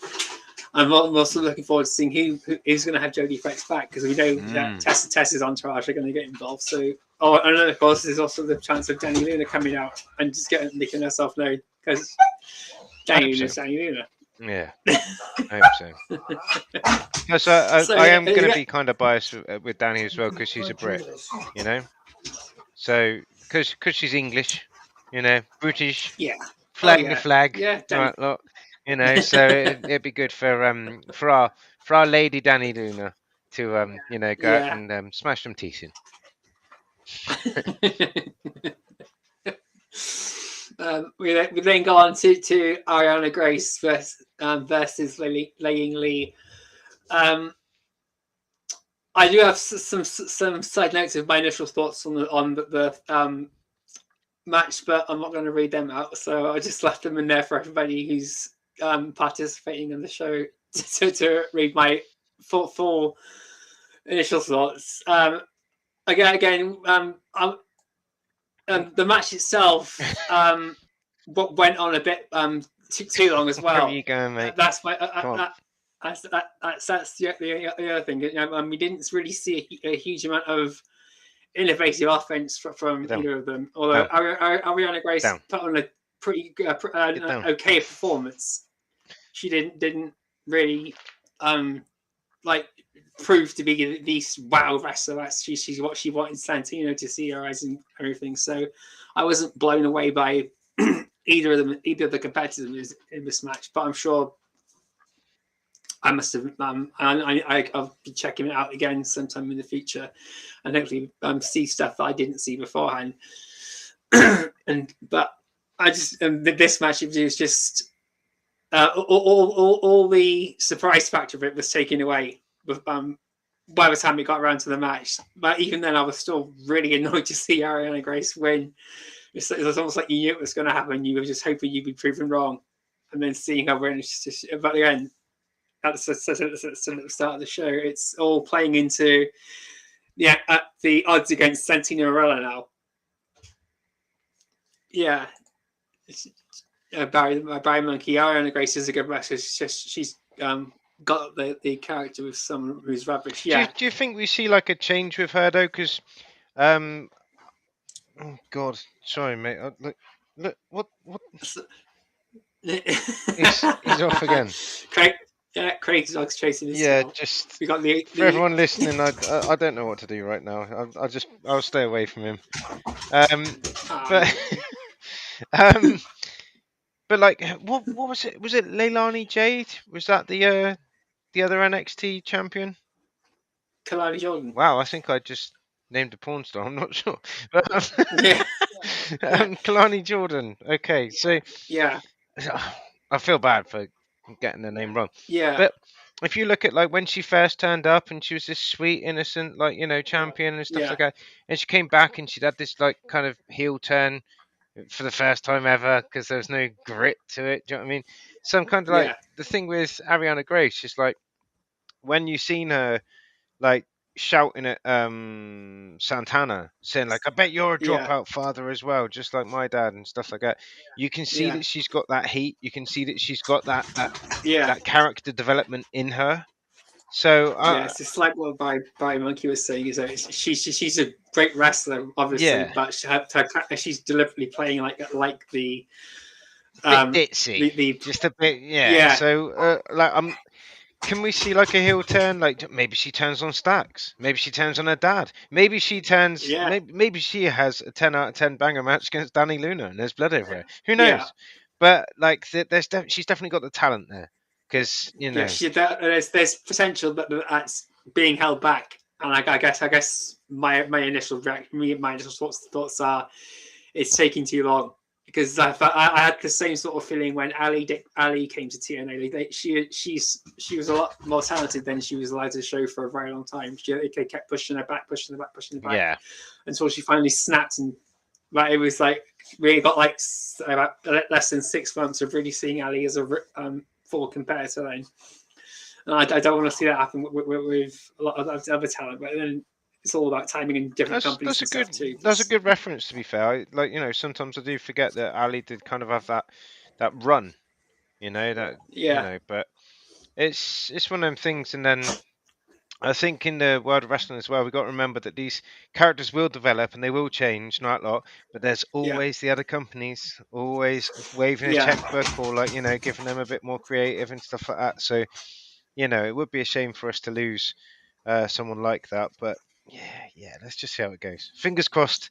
I'm also looking forward to seeing who's going to have Jody Flex back, because we know that Tessa's entourage are going to get involved. So, and then of course there's also the chance of Danny Luna coming out and just making herself known, because Danny Luna's Danny Luna.
Yeah, I hope so. I am going to be kind of biased with Danny as well, because she's a Brit, So, because she's English, British, the flag, right, look. So it'd be good for our lady Danny Luna to go out and smash some teeth in.
We then go on to Arianna Grace versus Laying Lee. I do have some side notes of my initial thoughts on the match, but I'm not going to read them out, so I just left them in there for everybody who's participating in the show to read my full initial thoughts. The match itself went on a bit too long as well.
Where are you going, mate?
That's my that's the other thing. We didn't really see a huge amount of innovative offense from either of them. Although Arianna Grace put on a pretty okay performance, she didn't really like prove to be the wow wrestler. That's she's what she wanted Santino to see her as and everything. So I wasn't blown away by either of the competitors in this match. But I'm sure I must have. I'll be checking it out again sometime in the future, and hopefully see stuff that I didn't see beforehand. But I just this match it was just all the surprise factor of it was taken away with, by the time we got around to the match. But even then, I was still really annoyed to see Arianna Grace win. It's almost like you knew it was going to happen. You were just hoping you'd be proven wrong, and then seeing her win. But again, at the start of the show, it's all playing into the odds against Santino now. Yeah. Barry Monkey, Arianna Grace is a good wrestler. She's got the character of someone who's rubbish. Yeah.
Do you think we see like a change with her though? Because, oh God, sorry, mate. Look, what? He's off again.
Craig's dog's chasing his tail.
Just
we got
for everyone listening. I don't know what to do right now. I'll stay away from him. But like, what was it? Was it Leilani Jade? Was that the other NXT champion?
Kalani Jordan.
Wow, I think I just named a porn star. I'm not sure. But, Kalani Jordan. Okay, so
yeah,
I feel bad for getting the name wrong.
Yeah,
but if you look at like when she first turned up and she was this sweet, innocent, like champion and stuff like that, and she came back and she'd had this like kind of heel turn for the first time ever because there was no grit to it. Do you know what I mean? So I'm kind of like the thing with Arianna Grace is like when you seen her like shouting at Santana, saying like, "I bet you're a dropout father as well, just like my dad," and stuff like that. You can see that she's got that heat. You can see that she's got that character development in her. So
it's just like what Barry Monkey was saying is that she's a great wrestler, obviously, but she's deliberately playing like the
ditzy, just a bit, So like can we see like a heel turn? Like maybe she turns on Stacks. Maybe she turns on her dad. Maybe she turns. Maybe she has a 10 out of 10 banger match against Danny Luna and there's blood everywhere. Who knows? Yeah. But like, she's definitely got the talent there because
there's potential, but that's being held back. And I guess my initial thoughts are it's taking too long. Because I had the same sort of feeling when Ali came to TNA. She was a lot more talented than she was allowed to show for a very long time. They kept pushing her back, until she finally snapped. And it was like we got like about less than 6 months of really seeing Ali as a full competitor. Then, and I don't want to see that happen with a lot of other talent. But then it's all about timing in different companies.
That's a good reference, to be fair. Sometimes I do forget that Ali did kind of have that run, but it's one of them things. And then I think in the world of wrestling as well, we've got to remember that these characters will develop and they will change, not a lot, but there's always the other companies always waving a checkbook or giving them a bit more creative and stuff like that. So, it would be a shame for us to lose someone like that, but yeah, let's just see how it goes. Fingers crossed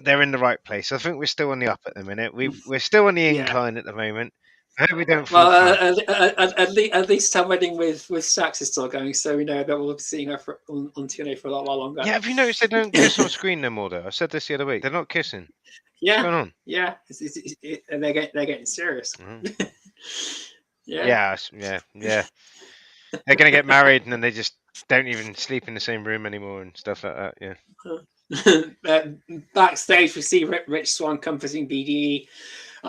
they're in the right place. I think we're still on the up at the minute. We're still on the incline at the moment. I hope we don't fall
at least our wedding with Stacks is still going, so we know that we'll be seeing her on TNA for a lot longer.
Yeah, have you noticed they don't kiss on screen no more, though? I said this the other week. They're not kissing.
Yeah.
What's going on?
Yeah. They're getting serious.
Mm-hmm. Yeah. They're going to get married and then they just don't even sleep in the same room anymore and stuff like that,
Backstage, we see Rich Swann comforting B.D.E.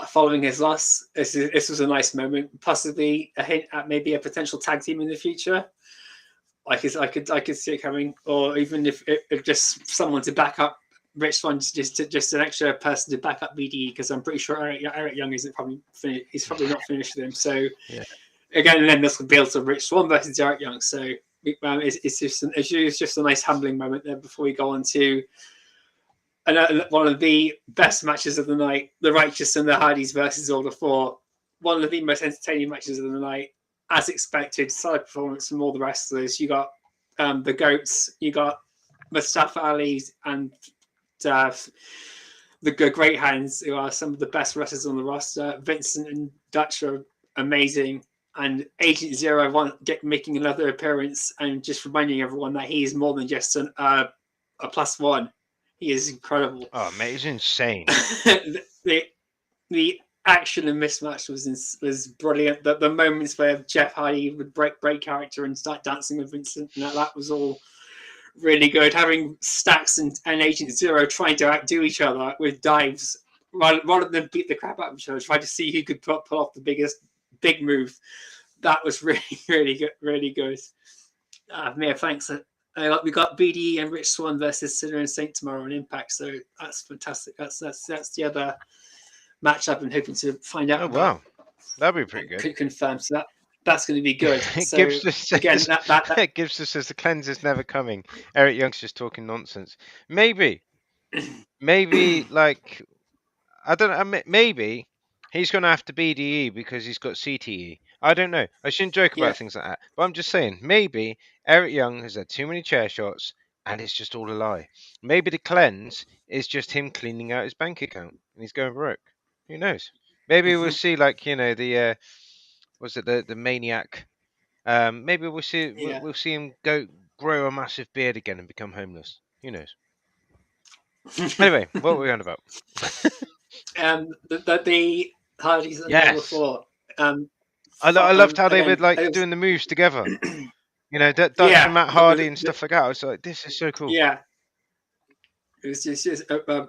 Following his loss. This was a nice moment, possibly a hint at maybe a potential tag team in the future. I could see it coming, or even if just someone to back up Rich Swann, just an extra person to back up B.D.E. because I'm pretty sure Eric Young isn't probably finished. He's probably not finished with him. So again, and then this will build to Rich Swann versus Eric Young. So it's just a nice humbling moment there before we go on to one of the best matches of the night: the Righteous and the Hardys versus All the Four. One of the most entertaining matches of the night, as expected. Solid performance from all the wrestlers. You got the Goats, you got Mustafa Ali, and the Great Hands, who are some of the best wrestlers on the roster. Vincent and Dutch are amazing. And Agent Zero making another appearance and just reminding everyone that he is more than just a +1. He is incredible.
Oh, mate, he's insane.
the action in this match was brilliant. The moments where Jeff Hardy would break character and start dancing with Vincent, and that was all really good. Having Stax and Agent Zero trying to outdo each other with dives rather than beat the crap out of each other, trying to see who could pull off the big move. That was really, really good. Really good. Mia, thanks. We got B.D.E and Rich Swann versus Sinner and Saint tomorrow on Impact, so that's fantastic. That's the other match I've been hoping to find out.
Oh wow, that'd be pretty good.
Could confirm. So that's going to be good. So
again, that gives us as the cleanser's never coming. Eric Young's just talking nonsense. Maybe like I don't know. Maybe he's going to have to B.D.E because he's got CTE. I don't know. I shouldn't joke about things like that. But I'm just saying, maybe Eric Young has had too many chair shots and it's just all a lie. Maybe the cleanse is just him cleaning out his bank account and he's going broke. Who knows? Maybe we'll see, like, the was it the maniac? Maybe we'll see we'll see him grow a massive beard again and become homeless. Who knows? Anyway, what were we on about?
The Hardys and before.
I loved how they were doing the moves together. Dutch and Matt Hardy and stuff like that. I was like, this is so cool.
Yeah. It was just a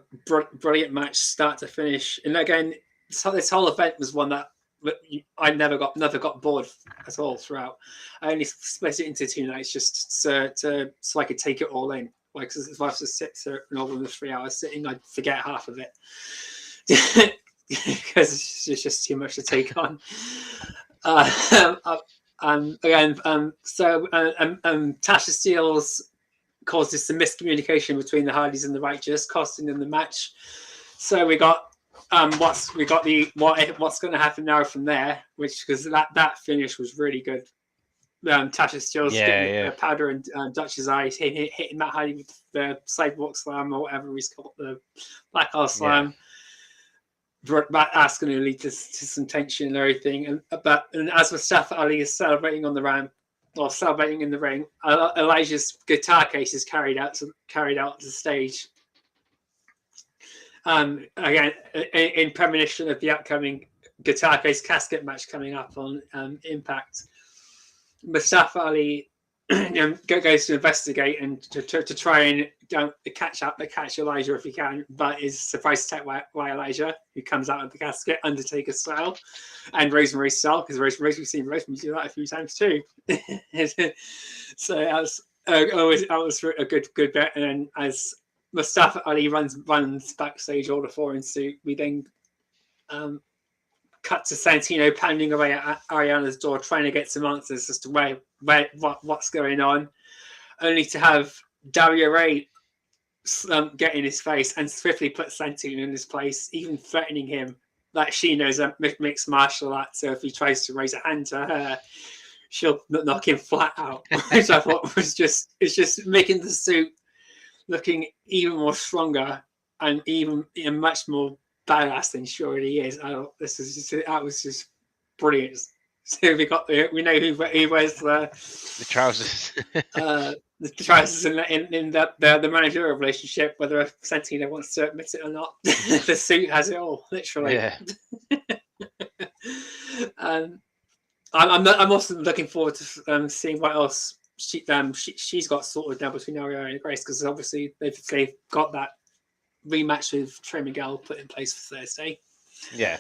brilliant match, start to finish. And again, this whole event was one that I never got bored at all throughout. I only split it into 2 nights just so I could take it all in. Like, if I was to sit for over the 3 hours sitting, I'd forget half of it because it's just too much to take on. Tasha Steelz causes some miscommunication between the Hardys and the Righteous, costing them the match. So we got what's going to happen now from there, which because that finish was really good. Tasha Steelz getting powder in Dutch's eyes, hitting Matt Hardy with the sidewalk slam or whatever he's called, the black hole slam. That's going to lead to some tension and everything. And as Mustafa Ali is celebrating on the ramp or celebrating in the ring, Elijah's guitar case is carried out to the stage. Again, in premonition of the upcoming guitar case casket match coming up on Impact, Mustafa Ali goes to investigate and to try and catch Elijah if he can, but is surprised to attack by Elijah, who comes out of the casket Undertaker style and Rosemary style, because we've seen Rosemary do that a few times too. So that was a good bit. And then as Mustafa Ali runs backstage, all the 4 in suit, we then cut to Santino pounding away at Arianna's door, trying to get some answers as to what's going on, only to have Daria Ray get in his face and swiftly put Santino in his place, even threatening him that she knows a mixed martial art, so if he tries to raise a hand to her, she'll knock him flat out, which I thought it's just making the suit looking even more stronger and even much more badass than she already is. That was just brilliant. So we know who wears the
trousers.
The trousers in the managerial relationship, whether Santino wants to admit it or not. The suit has it all, literally.
Yeah.
I'm also looking forward to seeing what else she's got sorted now between Arianna and Grace, because obviously they've got that rematch with Trey Miguel put in place for Thursday.
Yeah.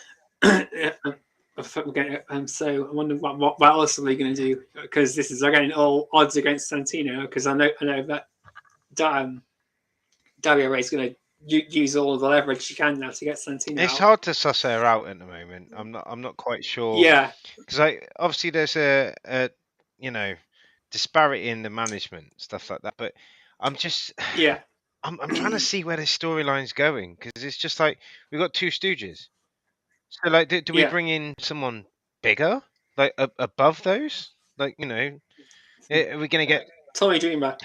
So I wonder what else are they going to do, because this is again all odds against Santino, because I know that Daria Ray's going to use all the leverage she can now to get Santino
It's
out.
hard to suss her out at the moment. I'm not quite sure.
Yeah,
because obviously there's a disparity in the management, stuff like that. But I'm just
yeah,
I'm trying to see where the storyline's going, because it's just like we've got two Stooges. So like, do we
yeah.
bring in someone bigger, like above those? Like, are we gonna get
Tommy Dreamer.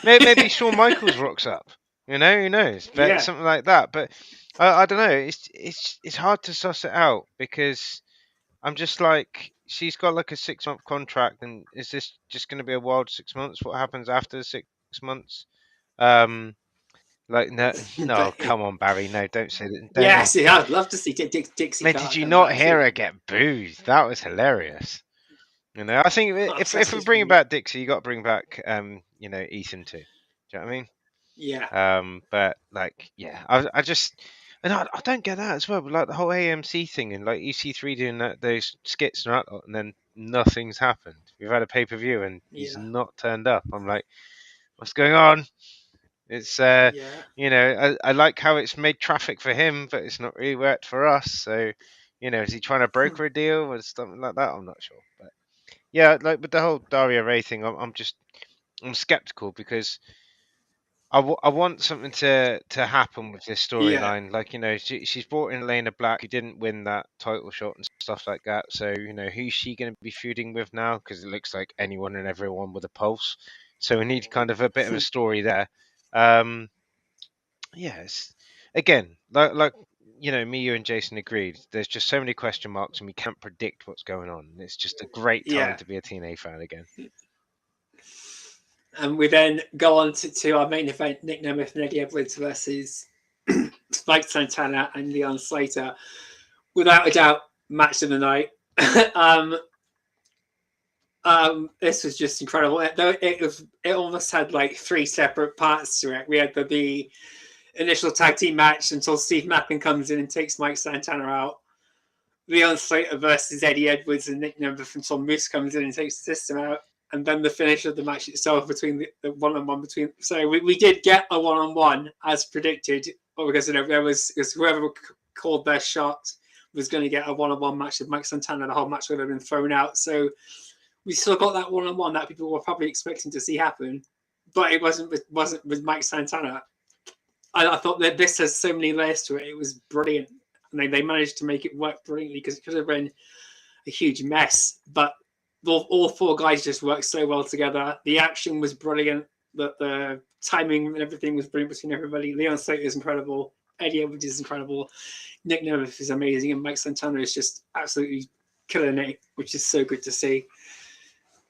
maybe Shawn Michaels rocks up? Who knows? But
Yeah,
something like that. But I don't know. It's hard to suss it out, because I'm just like, she's got like a 6-month contract, and is this just going to be a wild 6 months? What happens after 6 months? Like, no, no,
but
come on, Barry, no, don't say that. Don't.
yes, yeah, I'd love to see Dixie
Mate, did
Carter
you
come
not
back.
hear her get booed? That was hilarious. I think if we're bringing back Dixie, you got to bring back Ethan too. Do you know what I mean?
Yeah,
But like, yeah, I just, and I don't get that as well. But like the whole AMC thing, and like EC3 doing those skits and that, and then nothing's happened. We've had a pay-per-view and he's
yeah,
not turned up. I'm like, what's going on? It's
yeah.
I like how it's made traffic for him, but it's not really worked for us. So, is he trying to broker a deal or something like that? I'm not sure. But yeah, like with the whole Daria Ray thing, I'm skeptical, because I want something to happen with this
Yeah,
storyline. Like, she's brought in Elena Black, who didn't win that title shot and stuff like that. So, who's she going to be feuding with now? Because it looks like anyone and everyone with a pulse. So we need kind of a bit of a story there. Yes. Again, like me, you, and Jason agreed. There's just so many question marks, and we can't predict what's going on. It's just a great time
yeah.
to be a TNA fan again.
And we then go on to our main event: Nick Nemeth and Eddie Edwards versus Spike Santana and Leon Slater. Without a doubt, match of the night. um, this was just incredible. It almost had like 3 separate parts to it. We had the initial tag team match until Steve Maclin comes in and takes Mike Santana out. Leon Slater versus Eddie Edwards and Nick Nemeth until Moose comes in and takes the system out. And then the finish of the match itself between the one-on-one between. So we did get a one-on-one as predicted, because there was whoever called their shot was going to get a one-on-one match with Mike Santana. The whole match would have been thrown out. So we still got that one-on-one that people were probably expecting to see happen, but it wasn't with Mike Santana. I thought that this has so many layers to it. It was brilliant, and they managed to make it work brilliantly, because it could have been a huge mess. But all 4 guys just worked so well together. The action was brilliant. The timing and everything was brilliant between everybody. Leon Slater is incredible. Eddie Edwards is incredible. Nick Nemeth is amazing, and Mike Santana is just absolutely killing it, which is so good to see.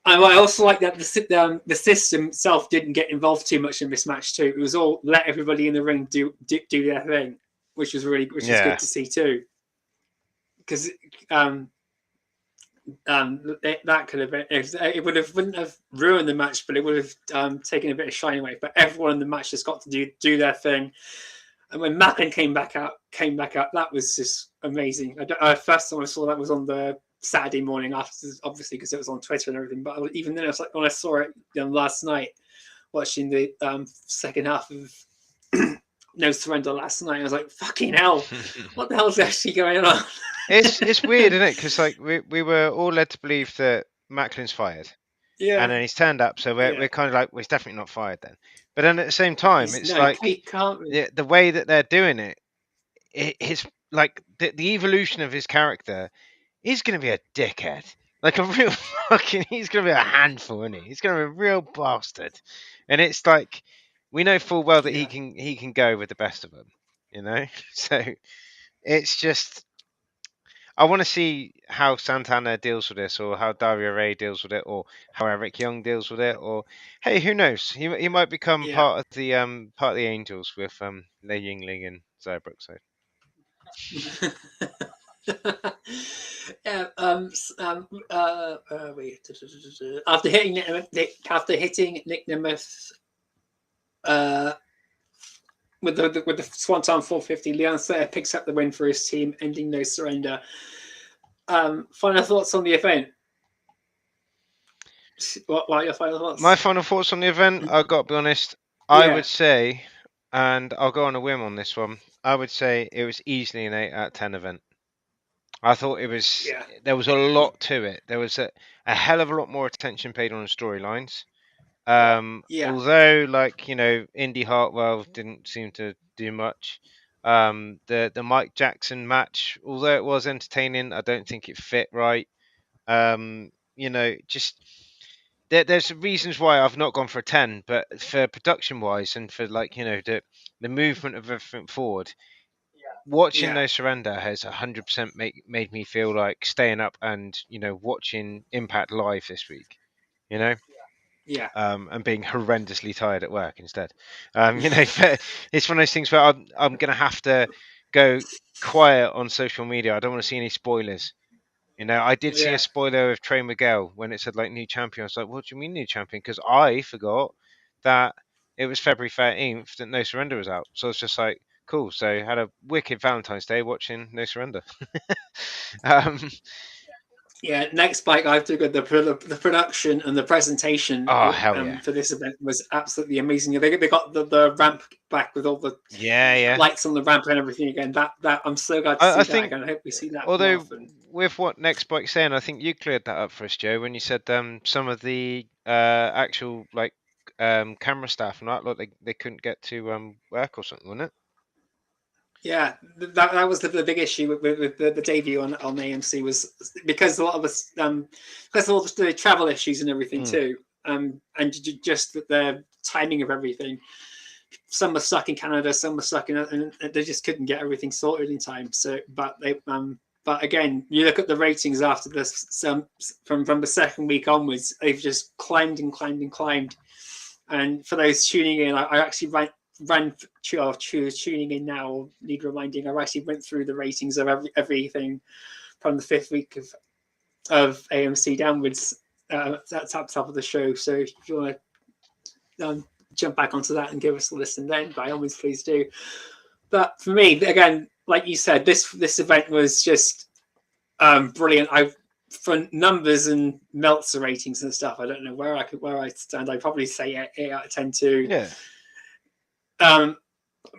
And I also like that the system itself didn't get involved too much in this match too. It was all let everybody in the ring do their thing, which was good to see too. Because that could have been, it wouldn't have ruined the match, but it would have taken a bit of shine away. But everyone in the match just got to do their thing. And when Maclin came back out, that was just amazing. First time I saw that was on the Saturday morning after, obviously, because it was on Twitter and everything. But even then, it was like when I saw it last night, watching the second half of No Surrender last night, I was like, fucking hell, what the hell is actually going on?
It's weird, isn't it? Because like we were all led to believe that Macklin's fired, and then he's turned up, so we're kind of like, well, he's definitely not fired then. But then at the same time, it's like the way that they're doing it, his like the evolution of his character, he's going to be a dickhead, like a real he's going to be a handful, isn't he? He's going to be a real bastard, and it's like we know full well that he can go with the best of them, So it's just, I want to see how Santana deals with this, or how Daria Ray deals with it, or how Eric Young deals with it, or hey, who knows? He might become part of the Angels with Lei Yingling and Zaya Brookside.
After hitting Nick Nemeth with the Swanton 450, Leon Slater picks up the win for his team, ending No Surrender. Final thoughts on the event? What are your final thoughts?
My final thoughts on the event, I've got to be honest, I would say and I'll go on a whim on this one. I would say it was easily an 8 out of 10 event. I thought it was.
Yeah.
There was a lot to it. There was a hell of a lot more attention paid on the storylines.
Yeah.
Although, like, Indy Hartwell didn't seem to do much. The Mike Jackson match, although it was entertaining, I don't think it fit right. Just there's reasons why I've not gone for a 10, but for production wise and for, like, the movement of everything forward, watching
Yeah.
No Surrender has 100% made me feel like staying up and watching Impact live this week.
Yeah.
And being horrendously tired at work instead. It's one of those things where I'm going to have to go quiet on social media. I don't want to see any spoilers. I did see a
Yeah.
spoiler of Trey Miguel when it said, like, new champion. I was like, what do you mean new champion? Because I forgot that it was February 13th that No Surrender was out. So I was just like, cool. So I had a wicked Valentine's Day watching No Surrender. um,
Yeah, next bike I took the production and the presentation
oh, hell yeah.
for this event was absolutely amazing. They got the ramp back with all the
yeah
lights on the ramp and everything again. That I'm so glad to see that again. I hope we see that
although
more often.
With what Next Bike's saying, I think you cleared that up for us, Joe, when you said some of the actual, like, camera staff and that, like, they couldn't get to work or something, wasn't it?
Yeah, that was the big issue with the debut on AMC, was because a lot of us because of all the travel issues and everything too, and just the timing of everything. Some were stuck in Canada, some were stuck in, and they just couldn't get everything sorted in time. So, but again, you look at the ratings after this, from the second week onwards, they've just climbed and climbed and climbed. And for those tuning in, I actually tuning in now, or need reminding, I actually went through the ratings of everything from the 5th week of AMC downwards. That's up top of the show. So if you want to jump back onto that and give us a listen, then by all means, please do. But for me, again, like you said, this event was just brilliant. For numbers and Meltzer ratings and stuff, I don't know where I stand. I'd probably say 8 out of 10 too.
Yeah.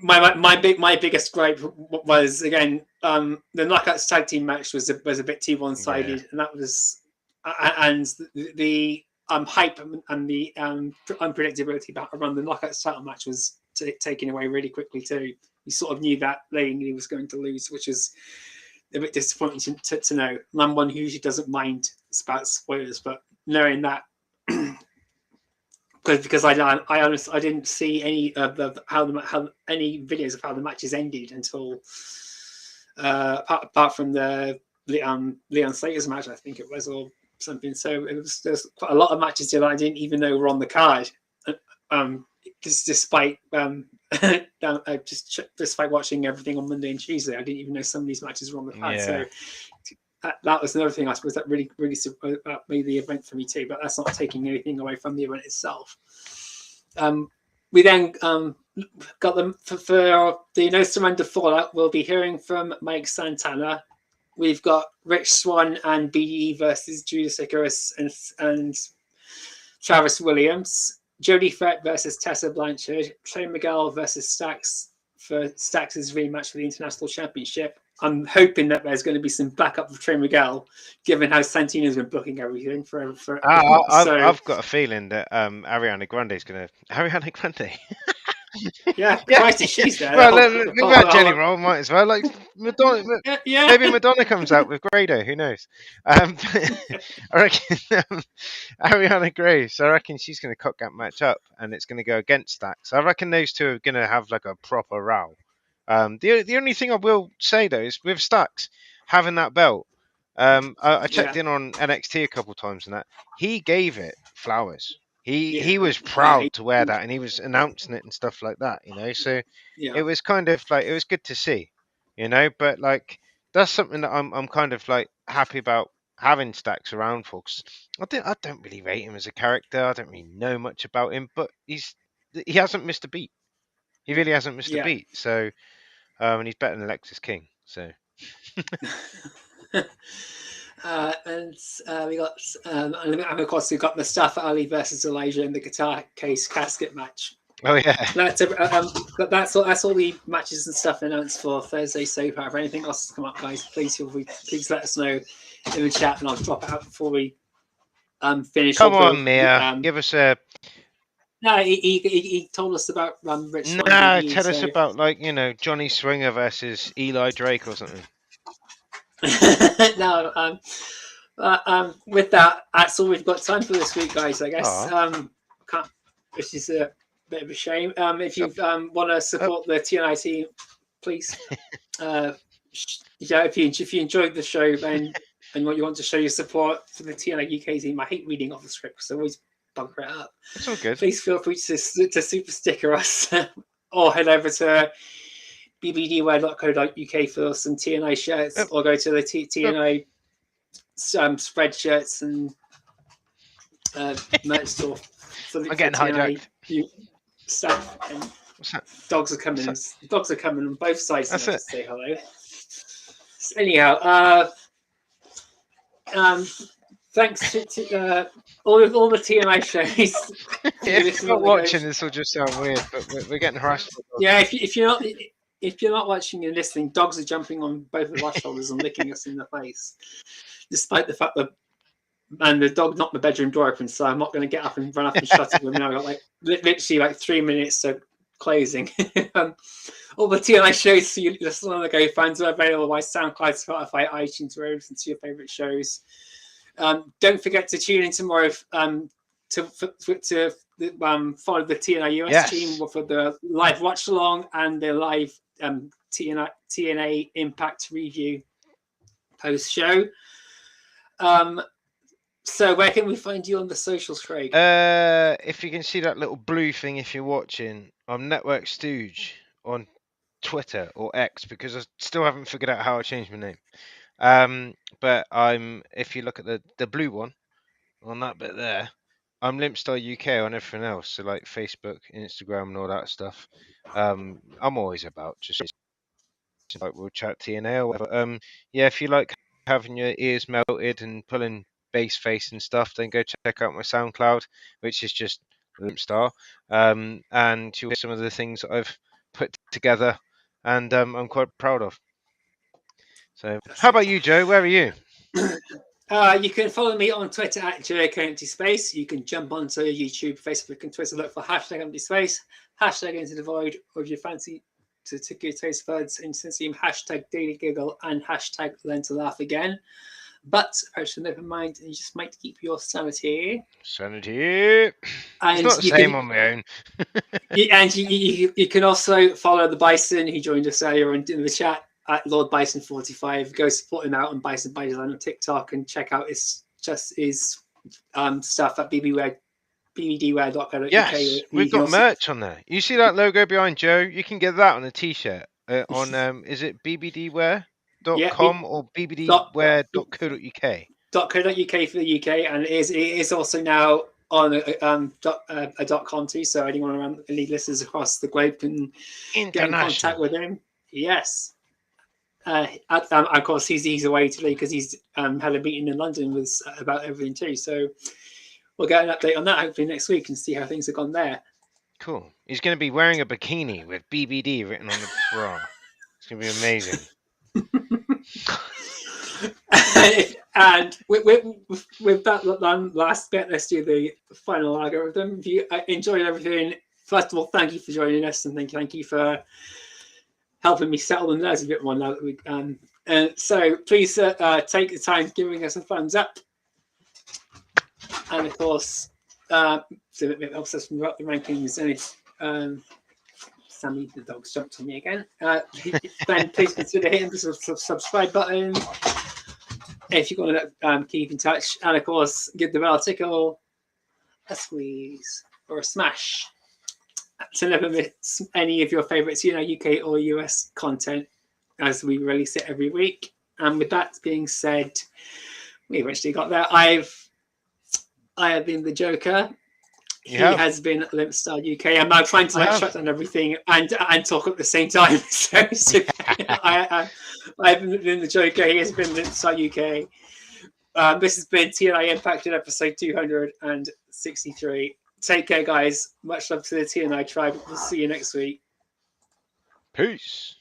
My biggest gripe was, again, the Knockouts tag team match was a bit too one-sided, and that was and the hype and the unpredictability around the Knockouts title match was taken away really quickly too. You sort of knew that Langley was going to lose, which is a bit disappointing to know. And I'm one who usually doesn't mind about spoilers, but knowing that, because I honestly I didn't see any of how any videos of how the matches ended until apart from the Leon Slater's match, I think it was, or something. So there's quite a lot of matches that I didn't even know were on the card. Despite despite watching everything on Monday and Tuesday, I didn't even know some of these matches were on the card. Yeah. So that was another thing, I suppose, that really made the event for me too. But that's not taking anything away from the event itself. We then got them for the No Surrender Fallout. We'll be hearing from Mike Santana. We've got Rich Swann and B.D.E versus Judas, Icarus and Travis Williams. Jody Fett versus Tessa Blanchard. Trey Miguel versus Stax for Stax's rematch for the International Championship. I'm hoping that there's going to be some backup for Trey Miguel, given how Santino's been booking everything for.
I've got a feeling that Ariana Grande is going to Ariana Grande.
Yeah, Christy, she's there.
Well, look at Jelly Roll, might as well. Like Madonna, maybe Madonna comes out with Grado. Who knows? I reckon Ariana Grace. I reckon she's going to cock that match up, and it's going to go against Stax. I reckon those two are going to have like a proper row. The only thing I will say though is with Stax having that belt. I checked in on NXT a couple of times, and that he gave it flowers. He was proud to wear that, and he was announcing it and stuff like that, So it was kind of like, it was good to see, But like, that's something that I'm kind of like happy about having Stax around for. Cause I don't really rate him as a character. I don't really know much about him, but he hasn't missed a beat. He really hasn't missed a beat. So and he's better than Alexis King. So.
And we got, and of course, we've got Mustafa Ali versus Elijah in the guitar case casket match.
Oh yeah.
That's all the matches and stuff announced for Thursday so far. If anything else has come up, guys, please let us know in the chat, and I'll drop it out before we finish.
Come on, Mia. Give us a.
No, he told us about Rich Swann
No,
BD,
tell us about Johnny Swinger versus Eli Drake or something.
No, with that, that's all we've got time for this week, guys. I guess which is a bit of a shame. If you want to support the TNI team, please. If you enjoyed the show, then and what you want to show your support for the TNI UK team, I hate reading off the script because I always bunker it up.
It's all good.
Please feel free to super sticker us or head over to bbdwear.co.uk for some TNI shirts, or go to the TNI spreadshirts and merch store for the TNI stuff. And
what's that?
Dogs are coming. Dogs are coming on both sides to say hello. So anyhow, thanks to all the TNI shows.
If you're not watching, this will just sound weird, but we're getting harassed.
Yeah, if you're not watching and listening, dogs are jumping on both of our shoulders and licking us in the face, despite the fact that the dog knocked the bedroom door open, so I'm not going to get up and run up and shut it. Now I've got literally 3 minutes to closing. All the TNI shows for you listen on the go fans are available by SoundCloud, Spotify, iTunes, where you listen to your favourite shows. Don't forget to tune in tomorrow to follow the TNI US team for the live watch along and the live TNA Impact review post show. So where can we find you on the socials, Craig?
If you can see that little blue thing, if you're watching, I'm Network Stooge on Twitter or X, because I still haven't figured out how I changed my name. But if you look at the blue one on that bit there, I'm LimpStar UK on everything else. So like Facebook, Instagram, and all that stuff. I'm always about just like we'll chat TNA or whatever. If you like having your ears melted and pulling bass face and stuff, then go check out my SoundCloud, which is just LimpStar. And you'll hear some of the things that I've put together, and I'm quite proud of. So, how about you, Joe? Where are you?
You can follow me on Twitter at JoeKer. You can jump onto YouTube, Facebook, and Twitter. Look for #EmptySpace, #IntoTheVoid, or if you fancy to tick your taste buds and see #DailyGiggle and #LearnToLaughAgain. But never mind, you just might keep your sanity.
Sanity.
And
it's not the same on my own.
And you can also follow the Bison, who joined us earlier in the chat, at Lord Bison 45. Go support him out on Bison by Design on TikTok and check out his stuff at bbdwear.co.uk.
Yes, we've got merch on there. You see that logo behind Joe? You can get that on a t-shirt on is it bbdwear.com or bbdwear.co.uk?
.co.uk for the UK, and it is also now on a .com too. So anyone around, any listeners across the globe can get in contact with him. Yes. Of course, he's away today because he's had a meeting in London about everything too. So we'll get an update on that hopefully next week and see how things have gone there.
Cool. He's going to be wearing a bikini with BBD written on the bra. It's going to be amazing.
And with that last bit, let's do the final algorithm. If you enjoyed everything, first of all, thank you for joining us, and thank you for helping me settle the nerves a bit more now that we so please take the time giving us a thumbs up, and of course so it helps us move up the rankings. And Sammy the dog's jumped on me again. Then please consider hitting the subscribe button if you want to keep in touch, and of course give the bell tickle a squeeze or a smash to never miss any of your favourite UK or US content as we release it every week. And with that being said, we eventually got there. I have been the JoeKer. He has been LimpStar UK. I'm now trying to shut down everything and talk at the same time. So I've been the JoeKer. He has been LimpStar UK. This has been TNI Impacted episode 263. Take care, guys. Much love to the TNI tribe. We'll see you next week.
Peace.